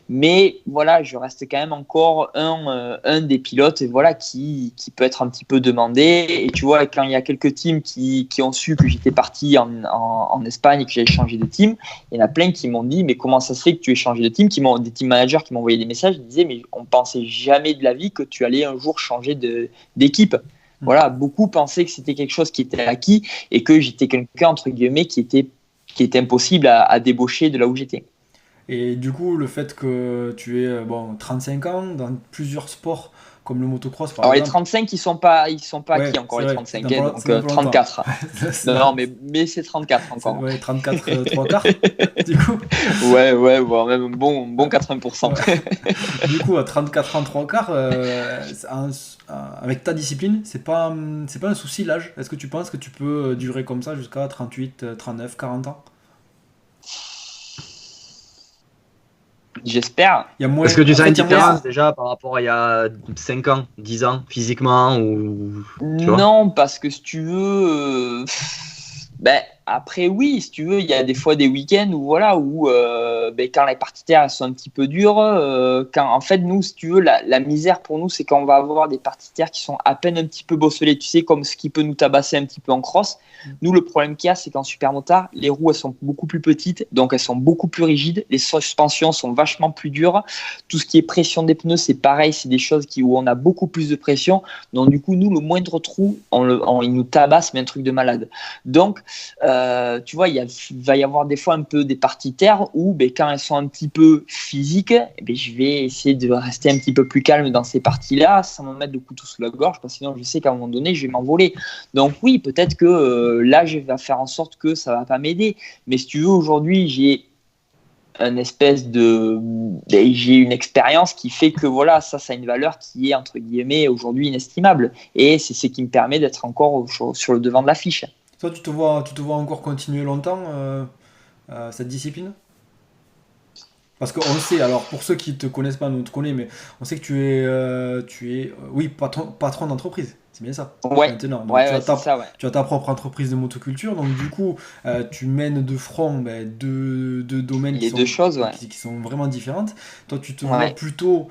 mais voilà, je reste quand même encore un des pilotes, et voilà, qui peut être un petit peu demandé. Et tu vois, quand il y a quelques teams qui ont su que j'étais parti en Espagne et que j'avais changé de team, il y en a plein qui m'ont dit, mais comment ça se fait que tu aies changé de team? Des team managers qui m'ont envoyé des messages, ils disaient, mais on pensait jamais de la vie que tu allais un jour changer d'équipe. Voilà, beaucoup pensaient que c'était quelque chose qui était acquis et que j'étais quelqu'un, entre guillemets, qui était impossible à débaucher de là où j'étais. Et du coup, le fait que tu aies 35 ans dans plusieurs sports comme le motocross par Alors exemple. les 35, ils sont pas Ouais, acquis encore, c'est les vrai, 35, c'est dans donc pas longtemps. 34. C'est Non, mais c'est 34 encore. Ouais, 34 3 quarts, du coup. Ouais, voire même un bon 80%. Ouais. Du coup, à 34 ans 3 quarts, avec ta discipline, c'est pas un souci l'âge. Est-ce que tu penses que tu peux durer comme ça jusqu'à 38, 39, 40 ans? J'espère. Il y a moins... Est-ce que tu en sens fait, une il y a moins- différence déjà par rapport à il y a 5 ans, 10 ans, physiquement ou tu vois? Non, parce que si tu veux, après oui, si tu veux, il y a des fois des week-ends où voilà, où quand les parties terres elles sont un petit peu dures, quand en fait nous, si tu veux, la misère pour nous, c'est quand on va avoir des parties terres qui sont à peine un petit peu bosselées, tu sais, comme ce qui peut nous tabasser un petit peu en cross. Nous, le problème qu'il y a, c'est qu'en supermotard, les roues elles sont beaucoup plus petites, donc elles sont beaucoup plus rigides, les suspensions sont vachement plus dures. Tout ce qui est pression des pneus, c'est pareil, c'est des choses où on a beaucoup plus de pression. Donc du coup, nous, le moindre trou, il nous tabasse, mais un truc de malade. Donc, tu vois, va y avoir des fois un peu des parties terres où, quand elles sont un petit peu physiques, je vais essayer de rester un petit peu plus calme dans ces parties-là, sans me mettre le couteau sous la gorge, parce que sinon, je sais qu'à un moment donné, je vais m'envoler. Donc oui, peut-être que l'âge va faire en sorte que ça va pas m'aider. Mais si tu veux, aujourd'hui, j'ai j'ai une expérience qui fait que voilà, ça a une valeur qui est entre guillemets aujourd'hui inestimable, et c'est ce qui me permet d'être encore sur le devant de l'affiche. Toi, tu te vois encore continuer longtemps cette discipline? Parce qu'on sait, alors pour ceux qui te connaissent pas, nous on te connaît, mais on sait que tu es oui, patron d'entreprise. C'est bien ça, Ouais, maintenant. Donc ouais, c'est ça, ouais. tu as ta propre entreprise de motoculture. Donc du coup, tu mènes de front deux domaines Les deux choses, ouais. qui sont vraiment différentes. Toi, tu te vois Ouais. plutôt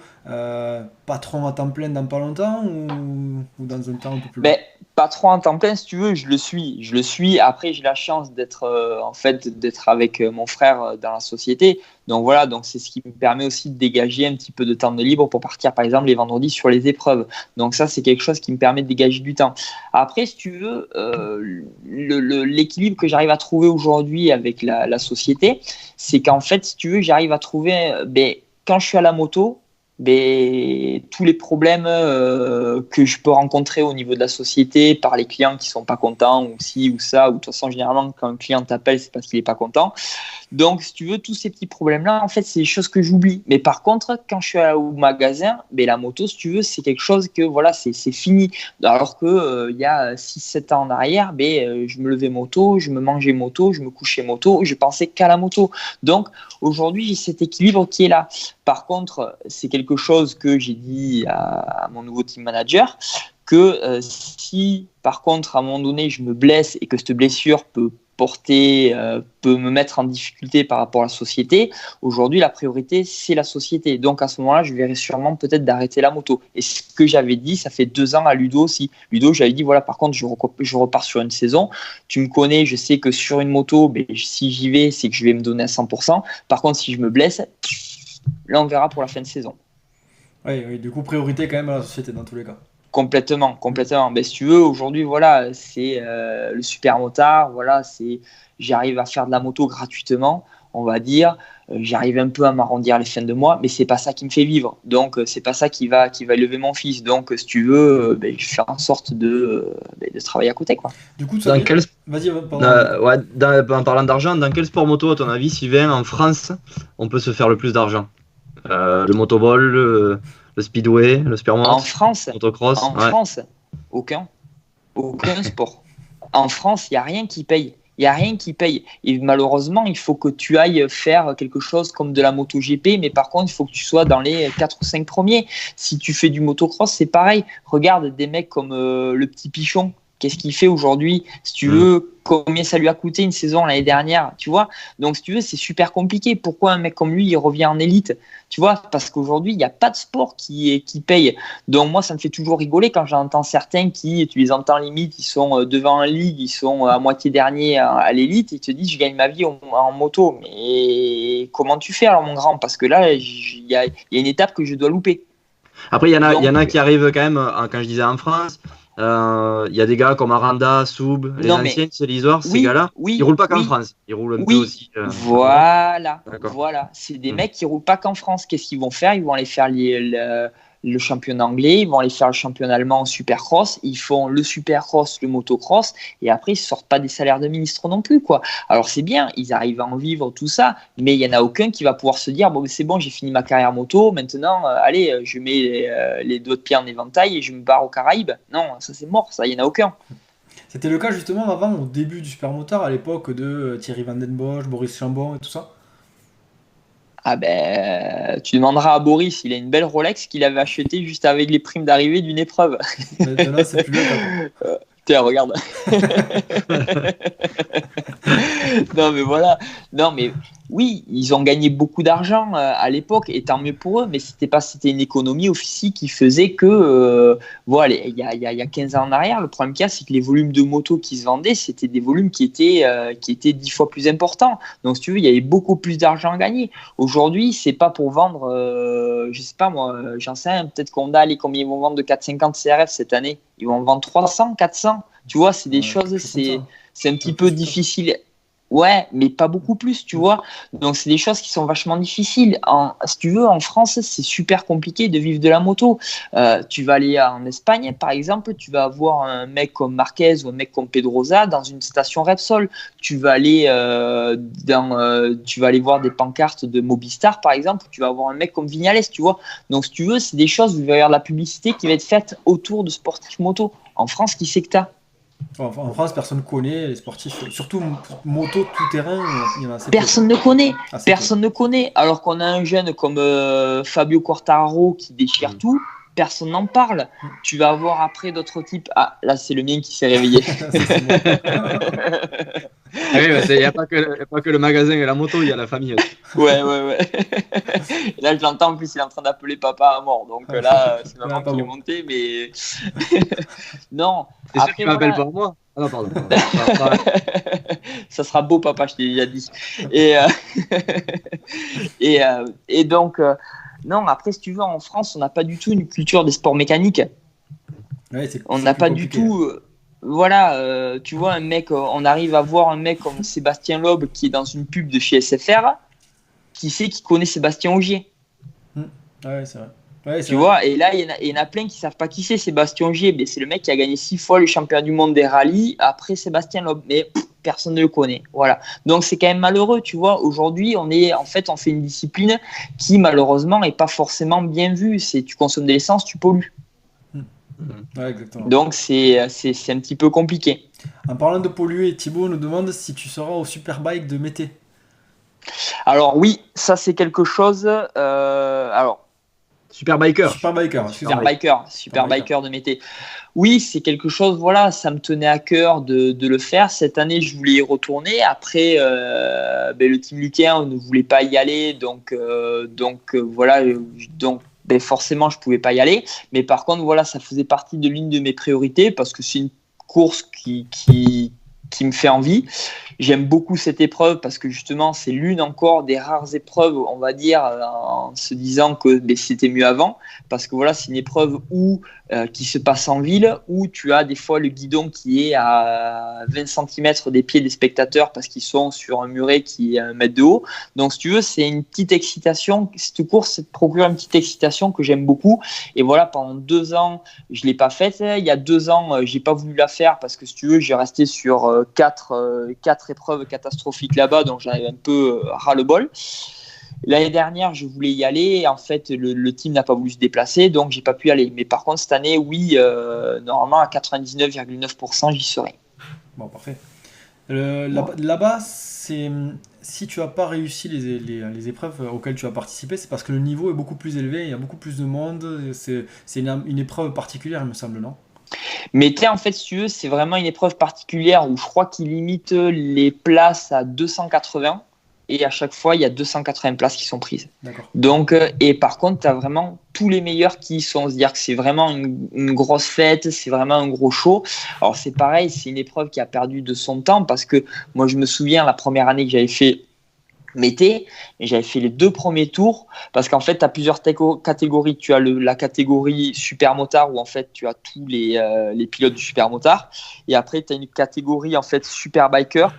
patron à temps plein dans pas longtemps ou dans un temps un peu plus long? Ben, patron en temps plein, si tu veux, je le suis. Je le suis. Après, j'ai la chance d'être d'être avec mon frère dans la société. Donc voilà, donc c'est ce qui me permet aussi de dégager un petit peu de temps de libre pour partir, par exemple, les vendredis sur les épreuves. Donc ça, c'est quelque chose qui me permet de dégager du temps. Après, si tu veux, l'équilibre que j'arrive à trouver aujourd'hui avec la société, c'est qu'en fait, si tu veux, j'arrive à trouver, quand je suis à la moto, tous les problèmes que je peux rencontrer au niveau de la société par les clients qui sont pas contents ou ci ou ça, ou de toute façon généralement quand un client t'appelle c'est parce qu'il est pas content. Donc si tu veux, tous ces petits problèmes là en fait c'est des choses que j'oublie. Mais par contre quand je suis au magasin, la moto si tu veux c'est quelque chose que voilà c'est fini. Alors que il y a 6-7 ans en arrière, je me levais moto, je me mangeais moto, je me couchais moto, je pensais qu'à la moto. Donc aujourd'hui j'ai cet équilibre qui est là. Par contre, c'est quelque chose que j'ai dit à mon nouveau team manager, que si par contre à un moment donné je me blesse et que cette blessure peut me mettre en difficulté par rapport à la société, aujourd'hui la priorité c'est la société. Donc à ce moment-là, je verrai sûrement peut-être d'arrêter la moto. Et ce que j'avais dit, ça fait 2 ans à Ludo aussi. Ludo, j'avais dit voilà, par contre je repars sur une saison. Tu me connais, je sais que sur une moto, si j'y vais, c'est que je vais me donner à 100%. Par contre, si je me blesse, là, on verra pour la fin de saison. Oui, du coup, priorité quand même à la société dans tous les cas. Complètement. Si tu veux, aujourd'hui, voilà, c'est le super motard. Voilà, j'arrive à faire de la moto gratuitement, on va dire. J'arrive un peu à m'arrondir les fins de mois, mais c'est pas ça qui me fait vivre. Donc, c'est pas ça qui va élever mon fils. Donc, si tu veux, je fais en sorte de travailler à côté, quoi. Du coup, Vas-y, pardon. En parlant d'argent, dans quel sport moto, à ton avis, Sylvain, en France, on peut se faire le plus d'argent? Le motoball, le speedway, le spearmont, En France, motocross, France, aucun sport. En France, il n'y a rien qui paye. Il n'y a rien qui paye. Et malheureusement, il faut que tu ailles faire quelque chose comme de la MotoGP, mais par contre, il faut que tu sois dans les 4 ou 5 premiers. Si tu fais du motocross, c'est pareil. Regarde des mecs comme le petit Pichon. Qu'est-ce qu'il fait aujourd'hui? Si tu veux, combien ça lui a coûté une saison l'année dernière, tu vois? Donc, si tu veux, c'est super compliqué. Pourquoi un mec comme lui, il revient en élite? Tu vois? Parce qu'aujourd'hui, il n'y a pas de sport qui paye. Donc, moi, ça me fait toujours rigoler quand j'entends certains tu les entends limite, ils sont devant en ligue, ils sont à moitié dernier à l'élite, et ils te disent, je gagne ma vie en moto. Mais comment tu fais alors, mon grand? Parce que là, il y a une étape que je dois louper. Après, il y en a qui arrivent quand même, quand je disais en France. Il y a des gars comme Aranda, Soub, les anciens, c'est l'Isor, ces gars-là, ils roulent pas qu'en France, ils roulent un peu aussi. Voilà, c'est des mecs qui roulent pas qu'en France. Qu'est-ce qu'ils vont faire? Ils vont aller faire le championnat anglais, ils vont aller faire le championnat allemand en supercross, ils font le supercross, le motocross, et après ils sortent pas des salaires de ministre non plus, quoi. Alors c'est bien, ils arrivent à en vivre, tout ça, mais il y en a aucun qui va pouvoir se dire bon c'est bon, j'ai fini ma carrière moto, maintenant allez, je mets les doigts de pied en éventail et je me barre aux Caraïbes. Non, ça c'est mort, ça, il y en a aucun. C'était le cas justement avant, au début du supermotard, à l'époque de Thierry Van Den Bosch, Boris Chambon et tout ça. Ah tu demanderas à Boris, il a une belle Rolex qu'il avait achetée juste avec les primes d'arrivée d'une épreuve. Maintenant, c'est plus le cas. Tiens, regarde. Non, mais voilà. Non, mais oui, ils ont gagné beaucoup d'argent à l'époque, et tant mieux pour eux, mais c'était une économie aussi qui faisait que, voilà, il y a 15 ans en arrière, le problème qu'il y a, c'est que les volumes de motos qui se vendaient, c'était des volumes qui étaient 10 fois plus importants. Donc, si tu veux, il y avait beaucoup plus d'argent à gagner. Aujourd'hui, c'est pas pour vendre, je sais pas moi, j'en sais rien, peut-être qu'Honda, combien ils vont vendre de 450 CRF cette année? Ils vont vendre 300, 400. Tu vois, c'est des choses, c'est un petit peu difficile. Ouais, mais pas beaucoup plus, tu vois. Donc, c'est des choses qui sont vachement difficiles. Si tu veux, en France, c'est super compliqué de vivre de la moto. Tu vas aller en Espagne, par exemple, tu vas avoir un mec comme Marquez ou un mec comme Pedrosa dans une station Repsol. Tu vas aller voir des pancartes de Mobistar, par exemple. Tu vas avoir un mec comme Vignales, tu vois. Donc, si tu veux, c'est des choses où il va y avoir de la publicité qui va être faite autour de sportifs moto. En France, qui c'est que t'as? En France, personne ne connaît les sportifs, surtout moto tout-terrain, il y en a assez peu. Personne ne connaît. Assez Personne ne connaît. Alors qu'on a un jeune comme Fabio Quartararo qui déchire tout, personne n'en parle. Tu vas avoir après d'autres types. Ah, là, c'est le mien qui s'est réveillé. Ça, c'est bon. Ah oui, il n'y a pas que le magasin et la moto, il y a la famille. Ouais. Et là, je l'entends, en plus, il est en train d'appeler papa à mort. Donc là, c'est maman pas qui est bon. montée, mais. Non. C'est sûr Après, qu'il m'appelle voilà. pas moi. Ah non, pardon. Ça sera beau, papa, je t'ai déjà dit. Et donc, non, après, si tu veux, en France, on n'a pas du tout une culture des sports mécaniques. Ouais, On c'est n'a plus pas compliqué. du tout. Voilà, tu vois, un mec, on arrive à voir un mec comme Sébastien Loeb qui est dans une pub de chez SFR. Qui sait qui connaît Sébastien Ogier? Ouais, c'est vrai. Ouais, c'est Tu vrai. vois, et là, il y en a plein qui savent pas qui c'est Sébastien Ogier. Mais c'est le mec qui a gagné 6 fois le championnat du monde des rallyes après Sébastien Loeb. Mais personne ne le connaît. Voilà. Donc c'est quand même malheureux, tu vois. Aujourd'hui, on fait une discipline qui malheureusement est pas forcément bien vue. C'est tu consommes de l'essence, tu pollues. Ouais, exactement. Donc c'est un petit peu compliqué. En parlant de polluer, Thibaut nous demande si tu seras au Superbike de Mété. Alors oui, ça c'est quelque chose. Alors Superbiker. Superbiker, excusez-moi. Superbiker de Mété. Oui, c'est quelque chose, voilà, ça me tenait à cœur de le faire. Cette année, je voulais y retourner. Après, le Team Lucas ne voulait pas y aller, donc voilà, donc forcément, je pouvais pas y aller. Mais par contre, voilà, ça faisait partie de l'une de mes priorités parce que c'est une course qui me fait envie. J'aime beaucoup cette épreuve parce que justement, c'est l'une encore des rares épreuves, on va dire, en se disant que c'était mieux avant. Parce que voilà, c'est une épreuve qui se passe en ville, où tu as des fois le guidon qui est à 20 cm des pieds des spectateurs parce qu'ils sont sur un muret qui est à 1 mètre de haut. Donc, si tu veux, c'est une petite excitation. Cette course te procure une petite excitation que j'aime beaucoup. Et voilà, pendant 2 ans, je ne l'ai pas faite. Il y a 2 ans, je n'ai pas voulu la faire parce que, si tu veux, j'ai resté sur 4 épreuves catastrophiques là-bas, donc j'en avais un peu ras-le-bol. L'année dernière, je voulais y aller. Et en fait, le team n'a pas voulu se déplacer, donc j'ai pas pu y aller. Mais par contre, cette année, oui, normalement, à 99,9%, j'y serai. Bon, parfait. Là-bas, c'est si tu n'as pas réussi les épreuves auxquelles tu as participé, c'est parce que le niveau est beaucoup plus élevé, il y a beaucoup plus de monde. C'est une épreuve particulière, il me semble, non? Mais en fait, si tu veux, c'est vraiment une épreuve particulière où je crois qu'ils limitent les places à 280 et à chaque fois, il y a 280 places qui sont prises. D'accord. Donc, et par contre, tu as vraiment tous les meilleurs qui y sont. C'est-à-dire que c'est vraiment une grosse fête, c'est vraiment un gros show. Alors, c'est pareil, c'est une épreuve qui a perdu de son temps parce que moi, je me souviens la première année que j'avais fait Mété, et j'avais fait les 2 premiers tours parce qu'en fait tu as plusieurs catégories. Tu as la catégorie super motard où en fait tu as tous les pilotes du super motard, et après tu as une catégorie en fait super biker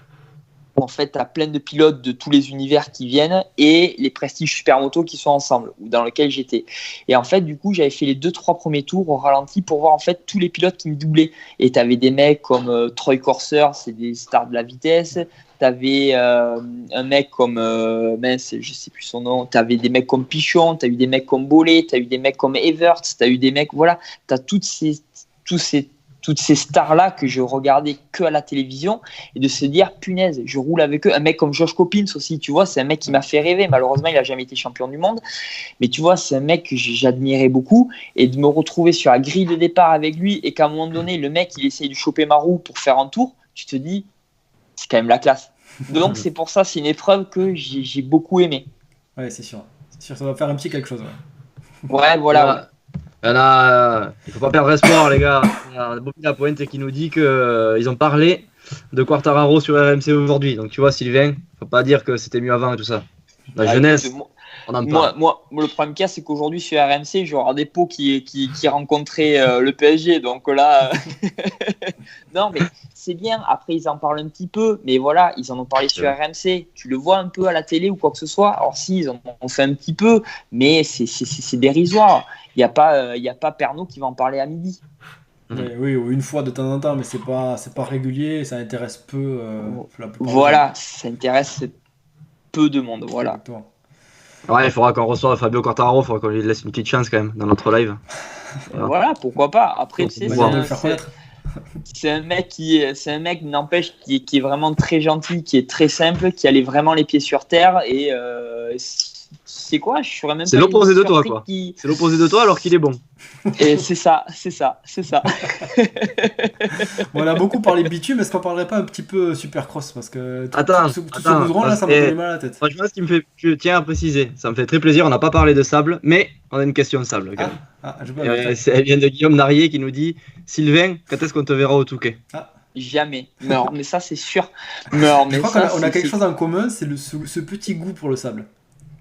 où en fait tu as plein de pilotes de tous les univers qui viennent et les prestiges super moto qui sont ensemble, dans lequel j'étais. Et en fait du coup j'avais fait les 2-3 premiers tours au ralenti pour voir en fait tous les pilotes qui me doublaient, et tu avais des mecs comme Troy Corser, c'est des stars de la vitesse. T'avais un mec comme je sais plus son nom. T'avais des mecs comme Pichon, t'as eu des mecs comme Bollet, t'as eu des mecs comme Everts, t'as eu des mecs, voilà, t'as toutes ces stars là que je regardais que à la télévision, et de se dire punaise, je roule avec eux. Un mec comme Josh Coppins aussi, tu vois, c'est un mec qui m'a fait rêver. Malheureusement, il a jamais été champion du monde, mais tu vois, c'est un mec que j'admirais beaucoup, et de me retrouver sur la grille de départ avec lui et qu'à un moment donné, le mec il essaye de choper ma roue pour faire un tour, tu te dis c'est quand même la classe. Donc c'est pour ça, c'est une épreuve que j'ai beaucoup aimé. Ouais, c'est sûr. C'est sûr, ça va faire un petit quelque chose. Ouais, voilà. Il ne faut pas perdre espoir, les gars. Il y a Bobby Lapointe qui nous dit qu'ils ont parlé de Quartararo sur RMC aujourd'hui. Donc tu vois, Sylvain, faut pas dire que c'était mieux avant et tout ça. La jeunesse, on en parle. Moi, le problème qu'il y a, c'est qu'aujourd'hui sur RMC, je regarde des pots qui rencontraient le PSG. Donc là, non, mais c'est bien. Après, ils en parlent un petit peu, mais voilà, ils en ont parlé sur RMC. Tu le vois un peu à la télé ou quoi que ce soit. Alors si, ils en ont fait un petit peu, mais c'est dérisoire. Il n'y a pas Pernod qui va en parler à midi. Oui, ou une fois de temps en temps, mais c'est pas régulier, ça intéresse peu. Voilà, ça intéresse peu de monde. Voilà. Exactement. Ouais, il faudra qu'on reçoive Fabio Quartararo, il faudra qu'on lui laisse une petite chance quand même dans notre live. Voilà, pourquoi pas. Après, tu sais, de le faire connaître. c'est un mec, n'empêche, qui est vraiment très gentil, qui est très simple, qui a vraiment les pieds sur terre. Et c'est quoi? Je serais même C'est pas l'opposé de limite toi, surpris quoi. qu'il- C'est l'opposé de toi alors qu'il est bon. Et c'est ça. Bon, on a beaucoup parlé bitume, est-ce qu'on parlerait pas un petit peu Supercross? Parce que tout ce goudron là, parce ça me que- donne mal à la tête. Franchement, ce qui me fait, je tiens à préciser, ça me fait très plaisir. On n'a pas parlé de sable, mais on a une question de sable. Quand même. Je Et, elle vient de Guillaume Narier qui nous dit Sylvain, quand est-ce qu'on te verra au Touquet? Jamais. Non, mais ça, c'est sûr. Non, mais je crois ça, qu'on a quelque c'est- chose en commun, c'est ce petit goût pour le sable.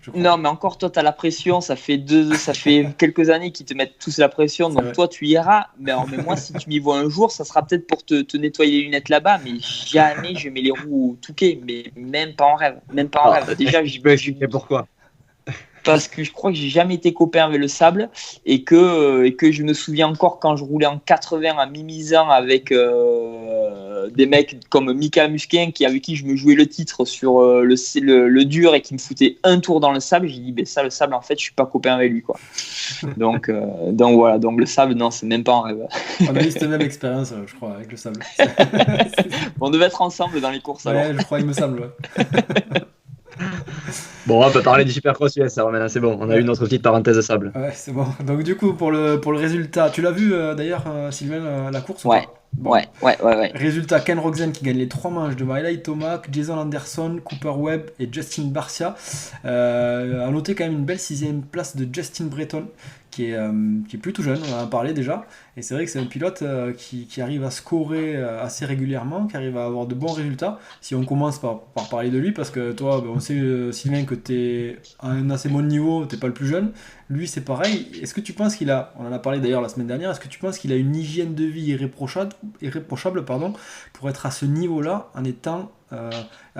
Je crois. Non, mais encore, toi, tu as la pression. Ça fait quelques années qu'ils te mettent tous la pression. C'est Donc, vrai. toi, tu iras. Mais moi, si tu m'y vois un jour, ça sera peut-être pour te nettoyer les lunettes là-bas. Mais jamais je mets les roues au Touquet. Mais même pas en rêve. Même pas en rêve. Déjà, je peux expliquer pourquoi. parce que je crois que j'ai jamais été copain avec le sable et que je me souviens encore quand je roulais en 80 à Mimizan avec des mecs comme Mika Musquin avec qui je me jouais le titre sur le dur et qui me foutait un tour dans le sable. J'ai dit ben ça, le sable, en fait, je suis pas copain avec lui, quoi. Donc voilà, donc le sable, non, c'est même pas en rêve. On a eu cette même expérience, je crois, avec le sable. On devait être ensemble dans les courses alors. Ouais, je crois, il me semble. Ouais. Bon, on peut parler du Supercross US, ça maintenant, c'est bon. On a eu notre petite parenthèse sable. Ouais, c'est bon. Donc du coup, pour le résultat, tu l'as vu d'ailleurs, Sylvain, la course ou Ouais. pas Bon. Ouais. Résultat, Ken Rogzen qui gagne les 3 manches devant Eli Tomac, Jason Anderson, Cooper Webb et Justin Barcia. À noter quand même une belle 6ème place de Justin Breton qui est plutôt jeune, on en a parlé déjà. Et c'est vrai que c'est un pilote qui arrive à scorer assez régulièrement, qui arrive à avoir de bons résultats. Si on commence par parler de lui, parce que toi, on sait, Sylvain, que tu es à un assez bon niveau, tu n'es pas le plus jeune. Lui, c'est pareil. Est-ce que tu penses qu'il a, on en a parlé d'ailleurs la semaine dernière, est-ce que tu penses qu'il a une hygiène de vie irréprochable pour être à ce niveau-là en étant je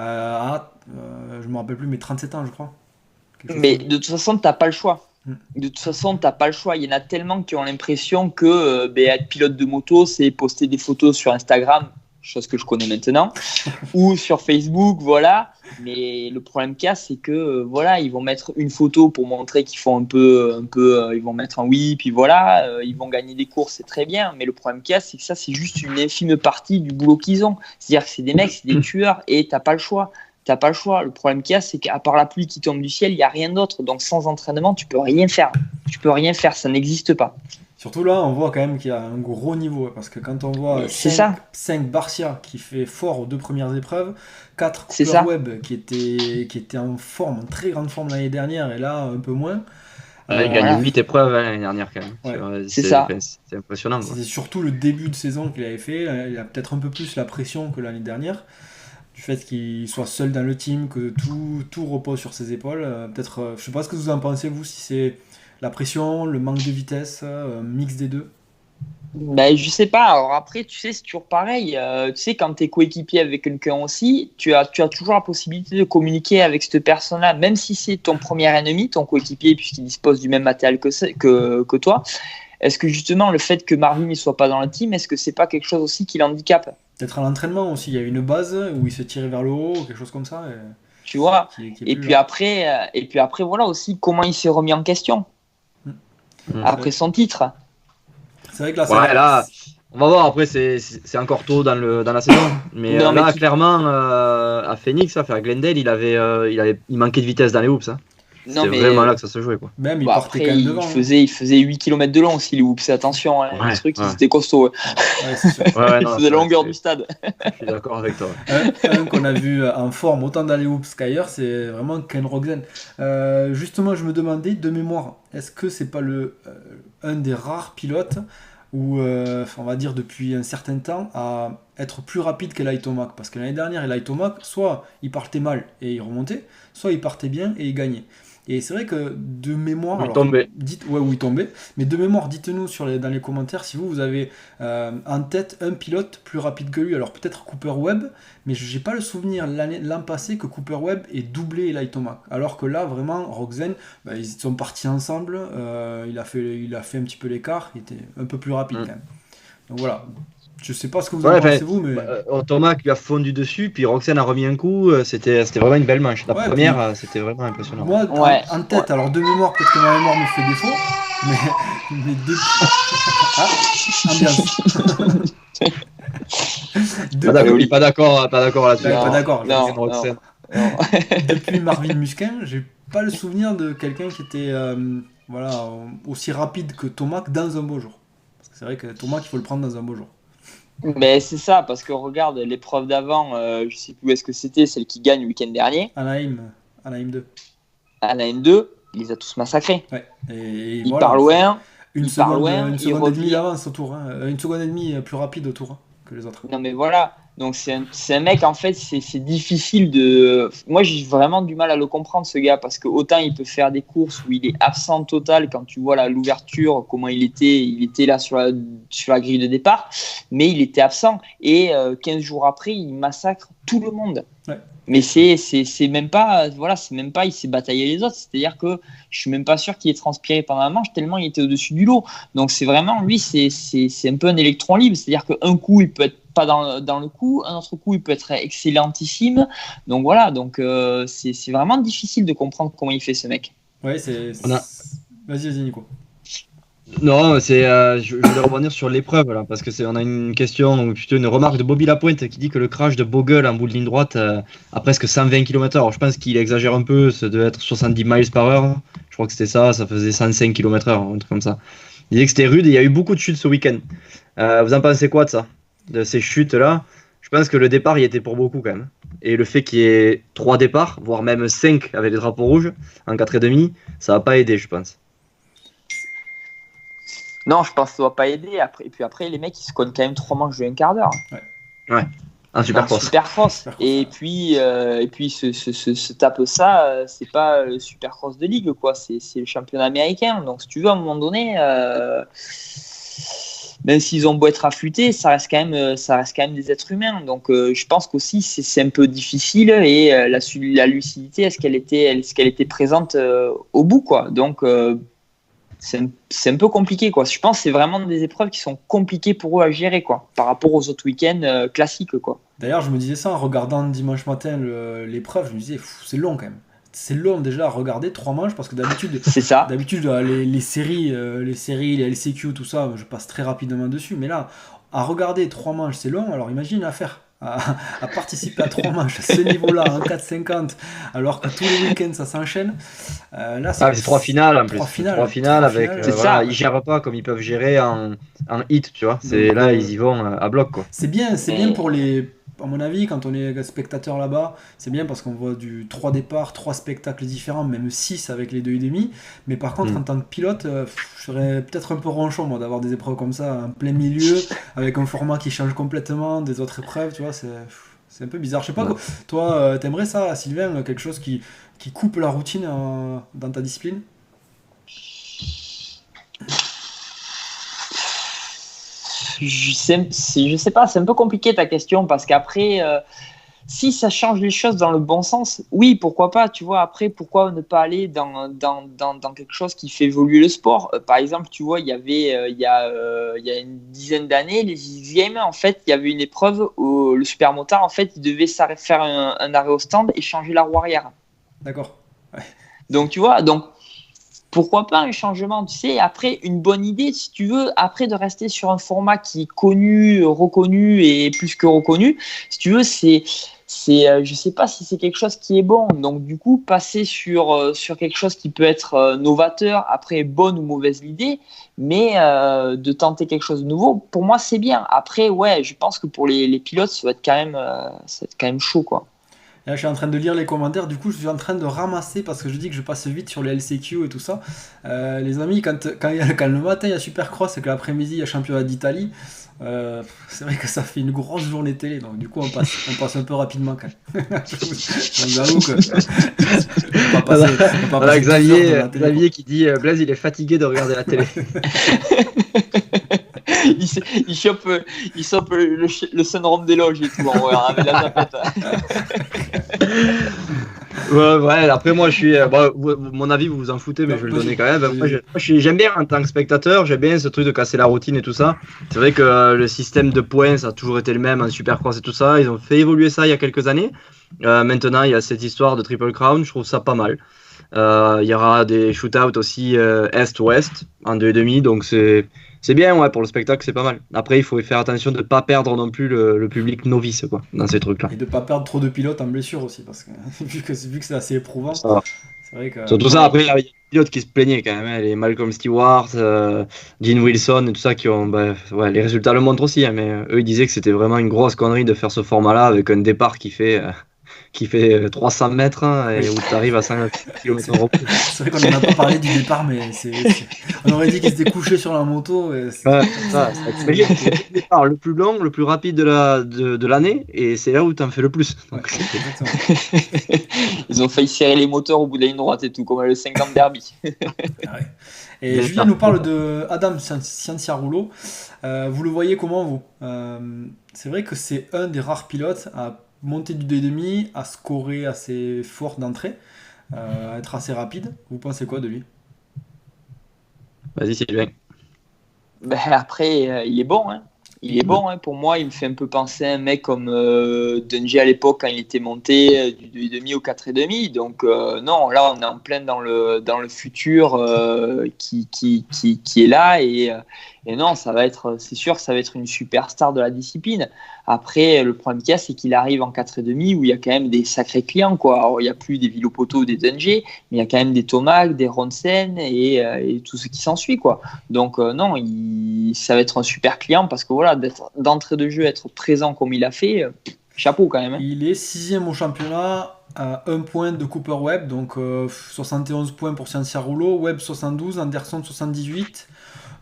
ne me rappelle plus, mais 37 ans, je crois. Mais de toute façon, t'as pas le choix. De toute façon, t'as pas le choix. Il y en a tellement qui ont l'impression que être pilote de moto, c'est poster des photos sur Instagram, chose que je connais maintenant, ou sur Facebook, voilà. Mais le problème qu'il y a, c'est que voilà, ils vont mettre une photo pour montrer qu'ils font un peu, ils vont mettre un oui, puis voilà, ils vont gagner des courses, c'est très bien. Mais le problème qu'il y a, c'est que ça, c'est juste une infime partie du boulot qu'ils ont. C'est-à-dire que c'est des mecs, c'est des tueurs, et t'as pas le choix. T'as pas le choix. Le problème qu'il y a, c'est qu'à part la pluie qui tombe du ciel, il n'y a rien d'autre. Donc sans entraînement, tu peux rien faire. Ça n'existe pas. Surtout là, on voit quand même qu'il y a un gros niveau. Parce que quand on voit 5 Barcia qui fait fort aux 2 premières épreuves, 4 Cooper Webb qui était en forme, en très grande forme l'année dernière, et là un peu moins. Il a gagné 8 épreuves l'année dernière quand même. Ouais. C'est impressionnant. Quoi. C'est surtout le début de saison qu'il avait fait. Il a peut-être un peu plus la pression que l'année dernière. Du fait qu'il soit seul dans le team, que tout repose sur ses épaules. Peut-être, je sais pas ce que vous en pensez, vous, si c'est la pression, le manque de vitesse, un mix des deux. Ben, je sais pas. Alors après, tu sais, c'est toujours pareil. Tu sais, quand tu es coéquipier avec quelqu'un aussi, tu as toujours la possibilité de communiquer avec cette personne-là, même si c'est ton premier ennemi, ton coéquipier, puisqu'il dispose du même matériel que toi. Est-ce que justement, le fait que Marvin ne soit pas dans le team, est-ce que c'est pas quelque chose aussi qui l'handicape ? Peut-être à l'entraînement aussi, il y a une base où il se tirait vers le haut, quelque chose comme ça. Tu vois. Et puis après, voilà aussi comment il s'est remis en question après son titre. C'est vrai que là, là, on va voir. Après, c'est encore tôt dans la saison, mais clairement, à Phoenix, à Glendale, il manquait de vitesse dans les hoops. Hein. C'est vraiment là que ça se jouait, quoi. Même il partait quand même devant. Il faisait 8 km de long aussi, les whoops. Attention, les trucs, c'était costaud. Ouais, c'est sûr. Il faisait la longueur du stade. Je suis d'accord avec toi. Un qu'on a vu en forme autant dans les whoops qu'ailleurs, c'est vraiment Ken Rogzen. Justement, je me demandais, de mémoire, est-ce que c'est pas un des rares pilotes où, on va dire depuis un certain temps, à être plus rapide qu'Eli Tomac? Parce que l'année dernière, Eli Tomac, soit il partait mal et il remontait, soit il partait bien et il gagnait. Et c'est vrai que de mémoire, il tombait. Il tombait. Mais de mémoire, dites-nous dans les commentaires si vous avez en tête un pilote plus rapide que lui. Alors peut-être Cooper Webb, mais j'ai pas le souvenir l'an passé que Cooper Webb ait doublé Eli Tomac. Alors que là, vraiment, Rogzen, ils sont partis ensemble. Il a fait un petit peu l'écart. Il était un peu plus rapide quand même. Donc voilà. Je sais pas ce que vous en pensez, vous, mais... Thomas lui a fondu dessus, puis Rogzen a remis un coup, c'était vraiment une belle manche. La première, c'était vraiment impressionnant. Moi, en tête, alors de mémoire, peut-être que ma mémoire me fait défaut, mais depuis... ambiance. Pas d'accord là-dessus. Pas d'accord. Non. Depuis Marvin Musquin, j'ai pas le souvenir de quelqu'un qui était aussi rapide que Tomac dans un beau jour. Parce que c'est vrai que Tomac, il faut le prendre dans un beau jour. Mais c'est ça, parce que regarde, l'épreuve d'avant, je sais plus où est-ce que c'était, celle qui gagne le week-end dernier. Anaheim 2. Anaheim 2, il les a tous massacrés. Ouais. Il part loin. Une seconde et demie d'avance au tour. Une seconde et demie plus rapide au tour que les autres. Non mais voilà. Donc c'est un mec, en fait, c'est difficile de... Moi, j'ai vraiment du mal à le comprendre, ce gars, parce que autant il peut faire des courses où il est absent total, quand tu vois l'ouverture, comment il était là sur la grille de départ, mais il était absent. Et 15 jours après, il massacre tout le monde. Ouais. Mais c'est même pas, il s'est bataillé les autres. C'est-à-dire que je suis même pas sûr qu'il ait transpiré pendant la manche, tellement il était au-dessus du lot. Donc c'est vraiment, lui, c'est un peu un électron libre. C'est-à-dire qu'un coup, il peut être pas dans le coup, un autre coup, il peut être excellentissime. Donc voilà, c'est vraiment difficile de comprendre comment il fait, ce mec. Ouais, Vas-y, Nico. Non, je voulais rebondir sur l'épreuve là, parce que on a une question, ou plutôt une remarque de Bobby Lapointe qui dit que le crash de Bogle en bout de ligne droite à presque 120 km/h. Alors je pense qu'il exagère un peu, ça devait être 70 miles par heure. Je crois que c'était ça faisait 105 km/h, un truc comme ça. Il disait que c'était rude et il y a eu beaucoup de chutes ce week-end. Vous en pensez quoi de ça, de ces chutes là? Je pense que le départ y était pour beaucoup quand même. Et le fait qu'il y ait 3 départs, voire même 5 avec les drapeaux rouges en 4,5, ça va pas aider, je pense. Non, je pense que ça ne va pas aider. Et puis après, les mecs, ils se cognent quand même 3 manches de un quart d'heure. Ouais. Un Supercross. Et puis se tape ça, c'est pas le Supercross de ligue, quoi. C'est le championnat américain. Donc, si tu veux, à un moment donné, même s'ils ont beau être affûtés, ça reste quand même des êtres humains. Donc, je pense qu'aussi, c'est un peu difficile. Et la lucidité, est-ce qu'elle était présente au bout, quoi. Donc, c'est un peu compliqué, quoi. Je pense que c'est vraiment des épreuves qui sont compliquées pour eux à gérer, quoi, par rapport aux autres week-ends classiques, quoi. D'ailleurs, je me disais ça en regardant dimanche matin l'épreuve, je me disais, c'est long quand même. C'est long déjà à regarder 3 manches, parce que d'habitude, les séries, les LCQ, tout ça, je passe très rapidement dessus. Mais là, à regarder 3 manches, c'est long. Alors imagine à faire. À participer à 3 manches à ce niveau-là en 4,50 alors que tous les week-ends ça s'enchaîne. Là, c'est 3 finales en plus. 3 finales avec. Ils gèrent pas comme ils peuvent gérer en hit, tu vois. Là, ils y vont à bloc, quoi. C'est bien pour à mon avis, quand on est spectateur là-bas, c'est bien parce qu'on voit 3 départs, 3 spectacles différents, même 6 avec les 2,5. Mais par contre, en tant que pilote, je serais peut-être un peu ronchon, moi, d'avoir des épreuves comme ça en plein milieu, avec un format qui change complètement des autres épreuves, tu vois, c'est un peu bizarre. Je sais pas, toi, t'aimerais ça, Sylvain, quelque chose qui coupe la routine dans ta discipline? Je sais pas, c'est un peu compliqué ta question, parce qu'après, si ça change les choses dans le bon sens, oui, pourquoi pas, tu vois. Après, pourquoi ne pas aller dans quelque chose qui fait évoluer le sport? Par exemple, tu vois, il y a une dizaine d'années, les X-Games, en fait, il y avait une épreuve où le supermotard, en fait, il devait faire un arrêt au stand et changer la roue arrière. D'accord. Ouais. Donc, tu vois, pourquoi pas un changement, tu sais, après une bonne idée, si tu veux, après de rester sur un format qui est connu, reconnu et plus que reconnu, si tu veux, je sais pas si c'est quelque chose qui est bon. Donc du coup, passer sur quelque chose qui peut être novateur, après bonne ou mauvaise idée, mais de tenter quelque chose de nouveau, pour moi c'est bien. Après, ouais, je pense que pour les pilotes, ça va être quand même chaud, quoi. Là, je suis en train de lire les commentaires, du coup je suis en train de ramasser parce que je dis que je passe vite sur les LCQ et tout ça. Les amis, quand le matin il y a Supercross et que l'après-midi il y a Championnat d'Italie, c'est vrai que ça fait une grosse journée télé, donc du coup on passe un peu rapidement quand même. Je vous avoue que on va pas passer Xavier qui dit Blaise il est fatigué de regarder la télé. Il chope le syndrome des loges et tout avec la tapette. Ouais, après moi je suis mon avis vous vous en foutez, mais je vais le donner quand même. Moi, j'aime bien en tant que spectateur, j'aime bien ce truc de casser la routine et tout ça. C'est vrai que le système de points ça a toujours été le même en Supercross et tout ça. Ils ont fait évoluer ça il y a quelques années. Maintenant il y a cette histoire de Triple Crown, je trouve ça pas mal. Il y aura des shootouts aussi est-ouest en 2,5, donc c'est bien, ouais, pour le spectacle, c'est pas mal. Après, il faut faire attention de ne pas perdre non plus le public novice, quoi, dans ces trucs-là. Et de pas perdre trop de pilotes en blessure aussi, parce que vu que c'est assez éprouvant, Ça va. c'est vrai que... Surtout ça, après, il y a des pilotes qui se plaignaient quand même, hein, les Malcolm Stewart, Gene Wilson et tout ça, qui ont, ouais, les résultats le montrent aussi, hein, mais eux, ils disaient que c'était vraiment une grosse connerie de faire ce format-là avec un départ qui fait 300 mètres, hein, et où tu arrives à 5 km/h. C'est vrai qu'on n'en a pas parlé du départ, mais on aurait dit qu'ils étaient couchés sur la moto. Et c'est le départ le plus long, le plus rapide de l'année, et c'est là où tu en fais le plus. Donc, exactement. Ils ont failli serrer les moteurs au bout de la ligne droite et tout, comme le 50 Derby. Ah ouais. Et Julien nous parle de Adam Cianciarulo. Vous le voyez comment, vous c'est vrai que c'est un des rares pilotes à monter du 2,5, à scorer assez fort d'entrée, à être assez rapide. Vous pensez quoi de lui? Vas-y, Sylvain. Après, il est bon, hein. Il est bon, hein. Pour moi, il me fait un peu penser à un mec comme Dungey à l'époque quand il était monté du 2,5 au 4,5. Donc non, là on est en plein dans le futur qui est là et non, ça va être, c'est sûr, ça va être une superstar de la discipline. Après, le problème qu'il y a, c'est qu'il arrive en 4,5 où il y a quand même des sacrés clients, quoi. Alors, il n'y a plus des Villopoto ou des Dungey, mais il y a quand même des Tomac, des Ronsen et tout ce qui s'ensuit, quoi. Donc non, ça va être un super client parce que voilà, d'entrée de jeu, être présent comme il a fait, chapeau quand même. Hein. Il est 6e au championnat, à 1 point de Cooper Webb, donc 71 points pour Cianciarulo, Webb 72, Anderson 78.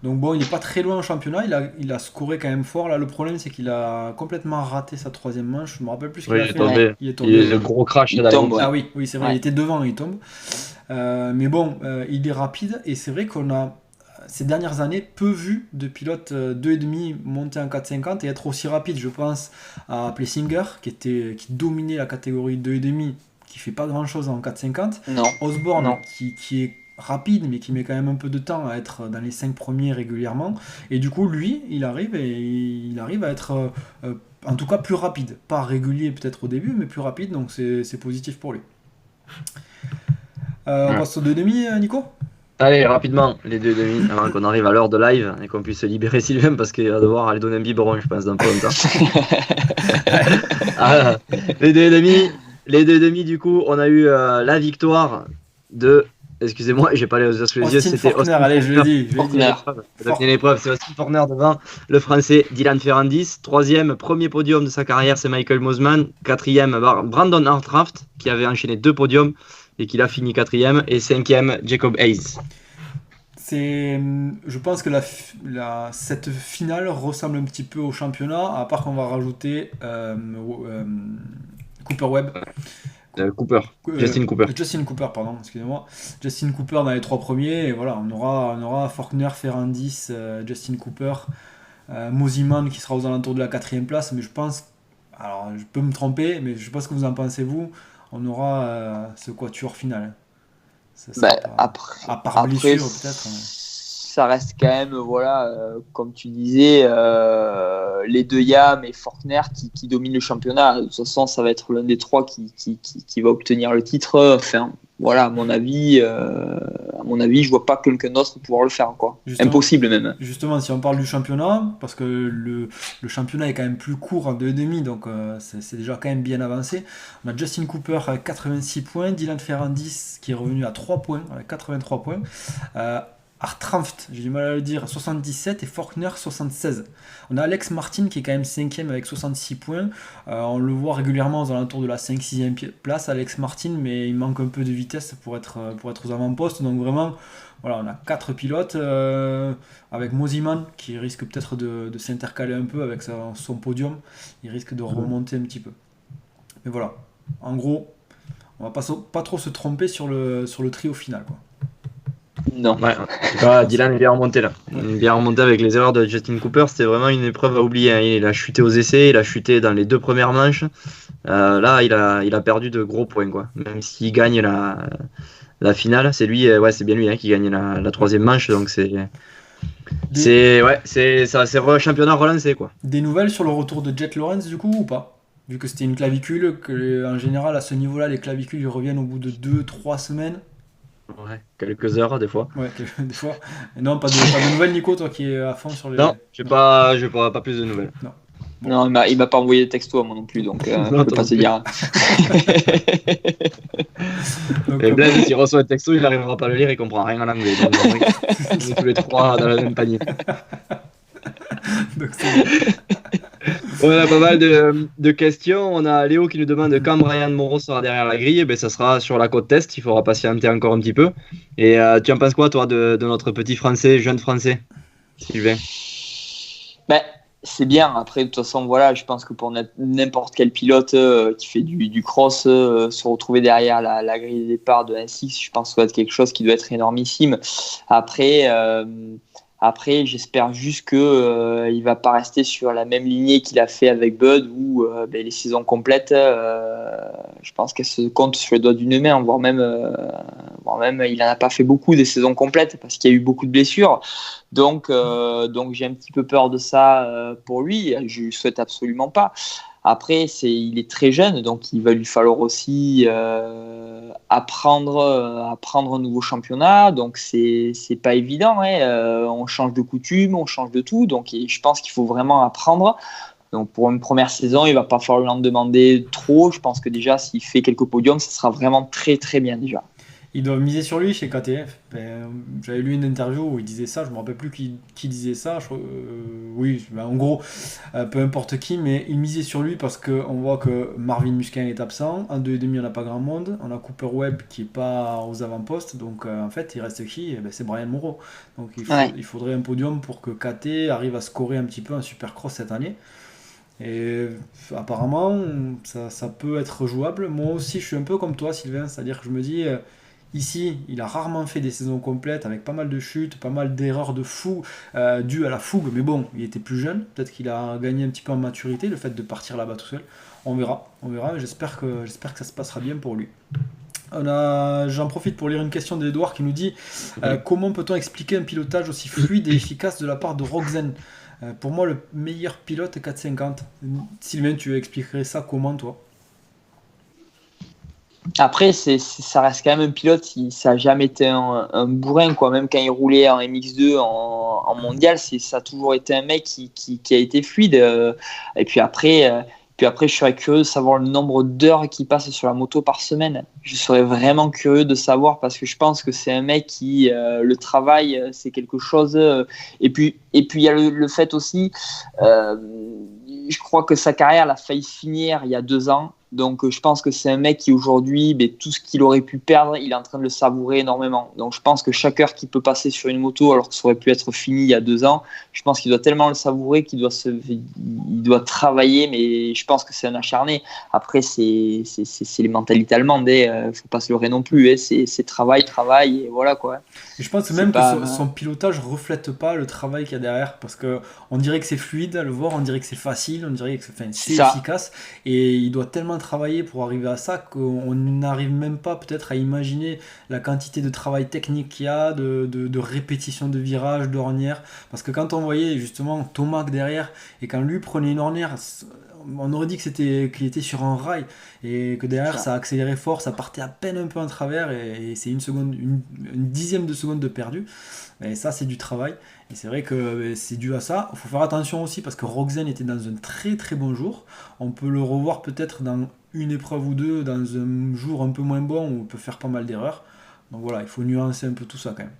Donc bon, il n'est pas très loin au championnat, il a scoré quand même fort. Là, le problème, c'est qu'il a complètement raté sa 3e manche. Je me rappelle plus ce qu'il a fait. Tombé. Il est tombé. Il est le gros crash. Ah oui, c'est vrai, il était devant, il tombe. Mais bon, il est rapide et c'est vrai qu'on a ces dernières années peu vu de pilotes 2,5 monter en 4,50 et être aussi rapide. Je pense à Plessinger qui dominait la catégorie 2,5, qui fait pas grand chose en 4,50. Non. Osborne non. Qui est rapide mais qui met quand même un peu de temps à être dans les 5 premiers régulièrement, et du coup lui il arrive à être en tout cas plus rapide, pas régulier peut-être au début mais plus rapide, donc c'est positif pour lui. On passe au 2,5, Nico. Allez, rapidement, les 2,5 avant qu'on arrive à l'heure de live et qu'on puisse se libérer Sylvain parce qu'il va devoir aller donner un biberon, je pense, dans pas longtemps. Les 2,5, du coup, on a eu la victoire de. Excusez-moi, j'ai pas les sous les yeux, c'était Austin Faulkner. Allez, je le dis. L'épreuve, c'est Austin Faulkner devant le français Dylan Ferrandis. 3e, premier podium de sa carrière, c'est Michael Mosiman. 4e, Brandon Hartranft, qui avait enchaîné 2 podiums et qui a fini 4e. Et 5e, Jacob Hayes. Je pense que cette finale ressemble un petit peu au championnat, à part qu'on va rajouter Cooper Webb. Justin Cooper. Justin Cooper, pardon, excusez-moi. Justin Cooper dans les 3 premiers, et voilà, on aura Faulkner, Ferrandis, Justin Cooper, Mosiman qui sera aux alentours de la 4e place, mais je pense, alors je peux me tromper, mais je sais pas ce que vous en pensez vous, on aura ce quatuor final. À part blessure peut-être. Ça reste quand même, comme tu disais, les 2 Yam et Faulkner qui dominent le championnat. De toute façon, ça va être l'un des 3 qui va obtenir le titre. Enfin, voilà, à mon avis, je vois pas quelqu'un d'autre pouvoir le faire, quoi. Impossible même. Justement, si on parle du championnat, parce que le championnat est quand même plus court en 2,5, donc c'est déjà quand même bien avancé. On a Justin Cooper avec 86 points, Dylan Ferrandis qui est revenu à 3 points, avec 83 points. Hartranft, j'ai du mal à le dire, 77 et Faulkner 76. On a Alex Martin qui est quand même 5e avec 66 points. On le voit régulièrement aux alentours de la 5-6e place, Alex Martin, mais il manque un peu de vitesse pour être aux avant-postes. Donc vraiment, voilà, on a 4 pilotes avec Mosiman qui risque peut-être de s'intercaler un peu avec son podium. Il risque de remonter un petit peu. Mais voilà, en gros, on va pas trop se tromper sur le trio final, quoi. Non. Ouais, Dylan est bien remonté là. Il est bien remonté avec les erreurs de Justin Cooper. C'était vraiment une épreuve à oublier. Hein. Il a chuté aux essais, il a chuté dans les 2 premières manches. Là, il a perdu de gros points, quoi. Même s'il gagne la finale, c'est lui, c'est bien lui qui gagne la 3e manche. Donc c'est championnat relancé, quoi. Des nouvelles sur le retour de Jet Lawrence du coup ou pas? Vu que c'était une clavicule, que en général à ce niveau-là, les clavicules ils reviennent au bout de 2-3 semaines. Ouais, quelques heures des fois. Ouais, des fois. Et non, pas de nouvelles, Nico, toi qui es à fond sur les. Non, j'ai pas plus de nouvelles. Non. Bon. Non, il m'a pas envoyé de texto à moi non plus, donc Non, je peux toi pas non te plus. dire. Donc, Et Blaise, s'il reçoit un texto, il n'arrivera pas à le lire, il comprend rien en anglais. Donc, en vrai, on est tous les trois dans la même panier. donc c'est bon. On a pas mal de questions. On a Léo qui nous demande quand Brian Moreau sera derrière la grille. Ben, ça sera sur la côte Est. Il faudra patienter encore un petit peu. Et tu en penses quoi, toi, de notre petit Français, jeune Français, Sylvain? Ben, c'est bien. Après, de toute façon, voilà, je pense que pour n'importe quel pilote qui fait du cross, se retrouver derrière la grille de départ de 1-6, je pense que ça doit être quelque chose qui doit être énormissime. Après, j'espère juste que il va pas rester sur la même lignée qu'il a fait avec Bud, où les saisons complètes, je pense qu'elles se comptent sur les doigts d'une main, voire même, il n'en a pas fait beaucoup des saisons complètes parce qu'il y a eu beaucoup de blessures. Donc j'ai un petit peu peur de ça pour lui. Je lui souhaite absolument pas. Après, il est très jeune, donc il va lui falloir aussi apprendre un nouveau championnat. Donc c'est pas évident. Hein. On change de coutume, on change de tout. Donc je pense qu'il faut vraiment apprendre. Donc pour une première saison, il va pas falloir lui en demander trop. Je pense que déjà, s'il fait quelques podiums, ça sera vraiment très très bien déjà. Ils doivent miser sur lui chez KTF. J'avais lu une interview où il disait ça, je me rappelle plus qui disait ça. Oui, en gros, peu importe qui, mais il misait sur lui parce qu'on voit que Marvin Musquin est absent. En 2,5, on n'a pas grand monde. On a Cooper Webb qui n'est pas aux avant-postes. Donc en fait, il reste qui? C'est Brian Moreau. Donc il faudrait un podium pour que KT arrive à scorer un petit peu un Supercross cette année. Et apparemment, ça peut être jouable. Moi aussi, je suis un peu comme toi, Sylvain. C'est-à-dire que je me dis... Ici, il a rarement fait des saisons complètes avec pas mal de chutes, pas mal d'erreurs de fou dues à la fougue. Mais bon, il était plus jeune. Peut-être qu'il a gagné un petit peu en maturité, le fait de partir là-bas tout seul. On verra. J'espère que ça se passera bien pour lui. J'en profite pour lire une question d'Edouard qui nous dit comment peut-on expliquer un pilotage aussi fluide et efficace de la part de Rogzen? Pour moi, le meilleur pilote 450. Sylvain, tu expliquerais ça comment, toi? Après, ça reste quand même un pilote, ça n'a jamais été un bourrin, quoi. Même quand il roulait en MX2 en mondial, ça a toujours été un mec qui a été fluide. Et puis après, je serais curieux de savoir le nombre d'heures qu'il passe sur la moto par semaine. Je serais vraiment curieux de savoir parce que je pense que c'est un mec qui, le travail, c'est quelque chose. Et puis il y a le fait aussi, je crois que sa carrière a failli finir il y a 2 ans. Donc je pense que c'est un mec qui aujourd'hui, tout ce qu'il aurait pu perdre, il est en train de le savourer énormément. Donc je pense que chaque heure qu'il peut passer sur une moto alors que ça aurait pu être fini il y a 2 ans, je pense qu'il doit tellement le savourer qu'il doit travailler, mais je pense que c'est un acharné. Après c'est les mentalités allemandes, faut pas se leurrer non plus, c'est travail et voilà quoi. Et je pense même que son pilotage reflète pas le travail qu'il y a derrière, parce que on dirait que c'est fluide à le voir, on dirait que c'est facile, on dirait que c'est efficace, et il doit tellement travailler pour arriver à ça qu'on n'arrive même pas peut-être à imaginer la quantité de travail technique qu'il y a, de répétition de virages, d'ornières, parce que quand on voyait justement Tomac derrière, et quand lui prenait une ornière, on aurait dit qu'il était sur un rail, et que derrière ça accélérait fort, ça partait à peine un peu en travers, et c'est une dixième de seconde de perdu. Et ça, c'est du travail. Et c'est vrai que c'est dû à ça. Il faut faire attention aussi parce que Rogzen était dans un très très bon jour. On peut le revoir peut-être dans une épreuve ou deux, dans un jour un peu moins bon où on peut faire pas mal d'erreurs. Donc voilà, il faut nuancer un peu tout ça quand même.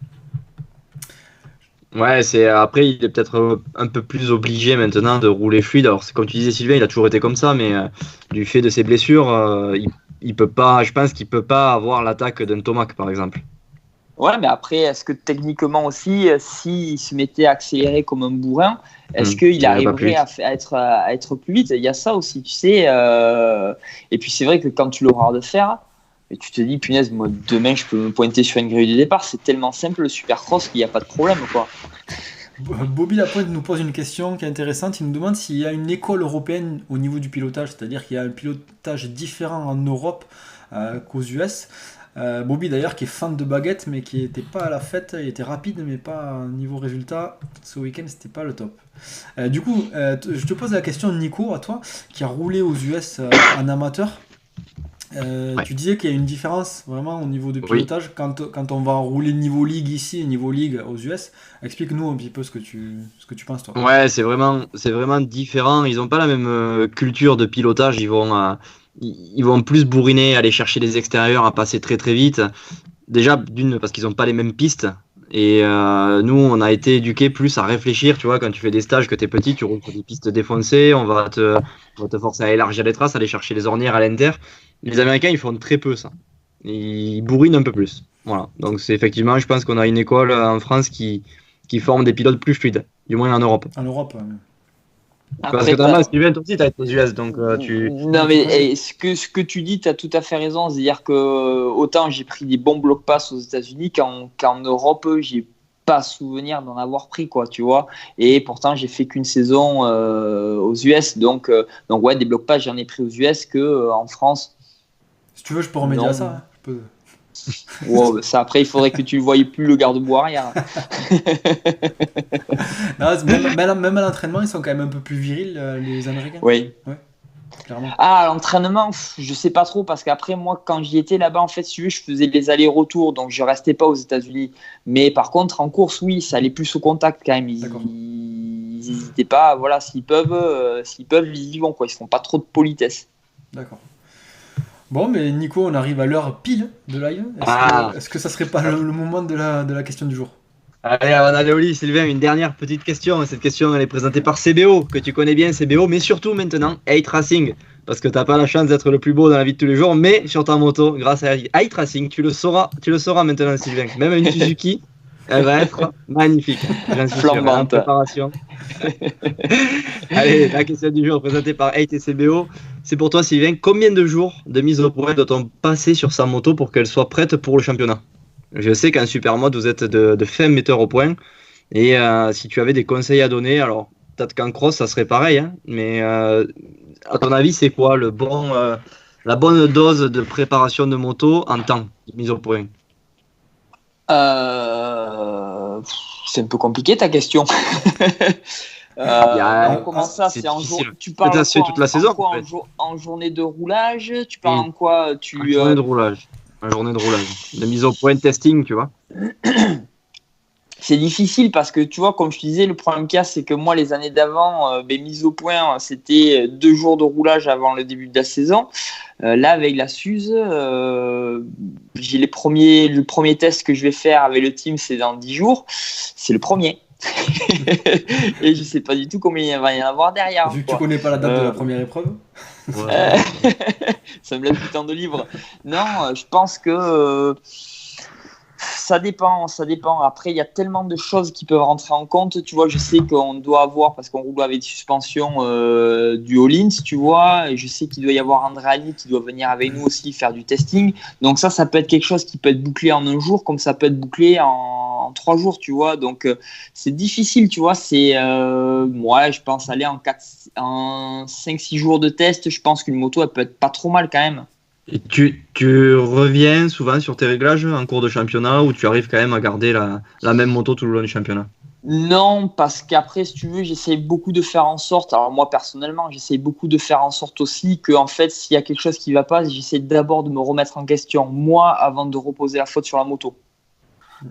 Ouais, après, il est peut-être un peu plus obligé maintenant de rouler fluide. Alors, comme tu disais, Sylvain, il a toujours été comme ça, mais du fait de ses blessures, il peut pas. Je pense qu'il peut pas avoir l'attaque d'un Tomac, par exemple. Ouais, mais après, est-ce que techniquement aussi, s'il se mettait à accélérer comme un bourrin, est-ce qu'il arriverait à être plus vite? Il y a ça aussi, tu sais. Et puis c'est vrai que quand tu le regardes faire, et tu te dis, punaise, moi demain je peux me pointer sur une grille de départ, c'est tellement simple le Supercross qu'il n'y a pas de problème, quoi. Bobby Lapointe nous pose une question qui est intéressante. Il nous demande s'il y a une école européenne au niveau du pilotage, c'est-à-dire qu'il y a un pilotage différent en Europe qu'aux US. Bobby d'ailleurs qui est fan de baguette mais qui n'était pas à la fête, il était rapide mais pas niveau résultat, ce week-end c'était pas le top. Du coup je te pose la question Nico, à toi qui a roulé aux US en amateur, Ouais. Tu disais qu'il y a une différence vraiment au niveau de Oui. pilotage quand on va rouler niveau ligue ici et niveau ligue aux US. Explique-nous un petit peu ce que tu penses, toi. Ouais, c'est vraiment différent. Ils ont pas la même culture de pilotage. Ils vont plus bourriner, aller chercher les extérieurs, à passer très très vite. Déjà, d'une, parce qu'ils ont pas les mêmes pistes. Et nous, on a été éduqués plus à réfléchir. Tu vois, quand tu fais des stages, que t'es petit, tu roules sur des pistes défoncées. On va te forcer à élargir les traces, aller chercher les ornières à l'inter. Les Américains, ils font très peu ça. Ils bourrinent un peu plus. Voilà. Donc, c'est effectivement, je pense qu'on a une école en France qui forme des pilotes plus fluides, du moins en Europe. En Europe, Parce que Après, t'as Sylvain, toi aussi, t'as été aux US, donc non, mais ce que tu dis, tu as tout à fait raison. C'est-à-dire que autant j'ai pris des bons blocs pass aux États-Unis qu'en Europe, j'ai pas souvenir d'en avoir pris, quoi, tu vois. Et pourtant, j'ai fait qu'une saison aux US. Donc ouais, des blocs pass, j'en ai pris aux US en France. Si tu veux, je peux remédier Non. à ça. Hein. Je peux... Wow, ça, après, il faudrait que tu ne voyais plus le garde-boue arrière. Non, même à l'entraînement, ils sont quand même un peu plus virils, les Américains. Oui. Ouais, clairement. Ah, l'entraînement, je sais pas trop parce qu'après, moi, quand j'y étais là-bas, en fait, si tu veux, je faisais les allers-retours, donc je restais pas aux États-Unis. Mais par contre, en course, oui, ça allait plus au contact quand même. D'accord. Ils n'hésitaient pas, voilà, s'ils peuvent, ils y vont, quoi. Ils se font pas trop de politesse. D'accord. Bon, mais Nico, on arrive à l'heure pile de live. Est-ce que ça serait pas le moment de la question du jour? Allez, avant d'aller au lit, Sylvain, une dernière petite question. Cette question, elle est présentée par CBO, que tu connais bien, CBO, mais surtout maintenant, Eight Racing. Parce que t'as pas la chance d'être le plus beau dans la vie de tous les jours, mais sur ta moto, grâce à Eight Racing, tu le sauras maintenant, Sylvain. Même une Suzuki, elle va être magnifique. J'en suis sûr, en préparation. Allez, la question du jour présentée par Eight et CBO. C'est pour toi, Sylvain. Combien de jours de mise au point doit-on passer sur sa moto pour qu'elle soit prête pour le championnat? Je sais qu'en Supermode, vous êtes de fins metteurs au point. Et si tu avais des conseils à donner, alors peut-être qu'en cross, ça serait pareil. Hein, mais à ton avis, c'est quoi la bonne dose de préparation de moto en temps de mise au point? C'est un peu compliqué ta question. Comment ça, c'est en jour. Tu parles en quoi, toute la saison, quoi, en journée de roulage? Tu parles en quoi? En journée de roulage. En journée de roulage. De mise au point, testing, tu vois. C'est difficile parce que tu vois, comme je te disais, le problème qu'il y a, c'est que moi, les années d'avant, mise au point, c'était 2 jours de roulage avant le début de la saison. Là, avec la Suze, j'ai le premier test que je vais faire avec le team, c'est dans 10 jours. C'est le premier. Et je sais pas du tout combien il va y en avoir derrière. Vu que tu connais pas la date de la première épreuve. Ouais. Ça me laisse du temps de libre. Non, je pense que ça dépend. Après, il y a tellement de choses qui peuvent rentrer en compte. Tu vois, je sais qu'on doit avoir, parce qu'on roule avec des suspensions du All-in, tu vois, et je sais qu'il doit y avoir Andréani qui doit venir avec nous aussi faire du testing. Donc ça peut être quelque chose qui peut être bouclé en 1 jour, comme ça peut être bouclé en 3 jours, tu vois. Donc c'est difficile, tu vois. C'est moi, je pense aller en 5-6 jours de test. Je pense qu'une moto, elle peut être pas trop mal quand même. Et tu reviens souvent sur tes réglages en cours de championnat ou tu arrives quand même à garder la même moto tout le long du championnat? Non, parce qu'après, si tu veux, j'essaie beaucoup de faire en sorte, alors moi personnellement, j'essaie beaucoup de faire en sorte aussi que, en fait, s'il y a quelque chose qui ne va pas, j'essaie d'abord de me remettre en question, moi, avant de reposer la faute sur la moto.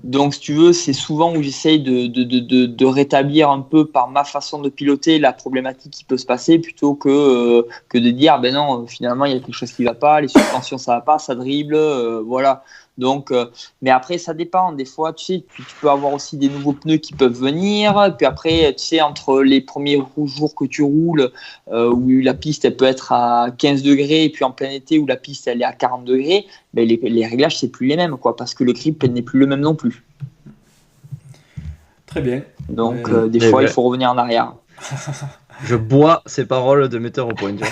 Donc, si tu veux, c'est souvent où j'essaye de rétablir un peu par ma façon de piloter la problématique qui peut se passer plutôt que de dire, ben non, finalement, il y a quelque chose qui ne va pas, les suspensions, ça ne va pas, ça dribble, voilà. Donc, mais après, ça dépend. Des fois, tu sais, tu peux avoir aussi des nouveaux pneus qui peuvent venir. Puis après, tu sais, entre les premiers jours que tu roules, où la piste, elle peut être à 15 degrés, et puis en plein été, où la piste, elle est à 40 degrés, ben les réglages, c'est plus les mêmes, quoi, parce que le grip n'est plus le même non plus. Très bien. Donc, des fois, il faut revenir en arrière. Je bois ces paroles de metteur au point. Tu vois.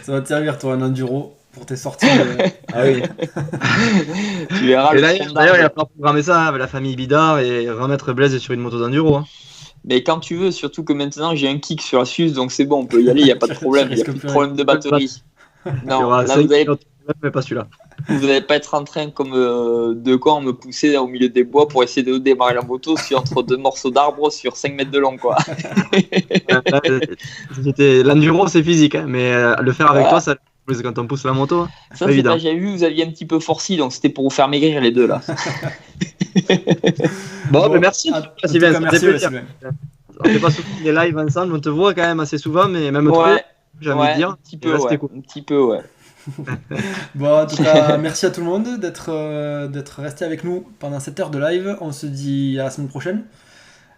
Ça va te servir, toi, un enduro. Pour tes sorties. Ah oui. Tu verras. D'ailleurs, il va falloir programmer ça avec la famille Bidard et remettre Blaise sur une moto d'enduro. Hein. Mais quand tu veux, surtout que maintenant j'ai un kick sur la Suze, donc c'est bon, on peut y aller, il n'y a pas de problème, il n'y a plus de problème de batterie. Non, là, mais pas celui-là. Vous n'allez pas être en train comme deux cons me pousser au milieu des bois pour essayer de démarrer la moto entre 2 morceaux d'arbres sur 5 mètres de long, quoi. L'enduro, c'est physique, hein, mais le faire avec toi, ça plus quand on pousse la moto. Ça, c'est pas, j'avais vu, vous aviez un petit peu forci, donc c'était pour vous faire maigrir les deux là. Bon, mais merci. Sylvain, merci, Sylvain. On fait pas souvent des lives ensemble, on te voit quand même assez souvent, mais même trop, j'ai envie de dire. Un petit peu, ouais. Cool. Un petit peu, ouais. Bon, en tout cas, merci à tout le monde d'être resté avec nous pendant cette heure de live. On se dit à la semaine prochaine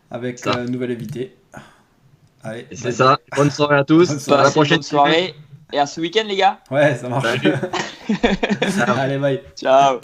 avec un nouvel invité. Allez, c'est ça. Bonne soirée à tous. À la prochaine soirée. Et à ce week-end, les gars. Ouais, ça marche. Allez, bye. Ciao.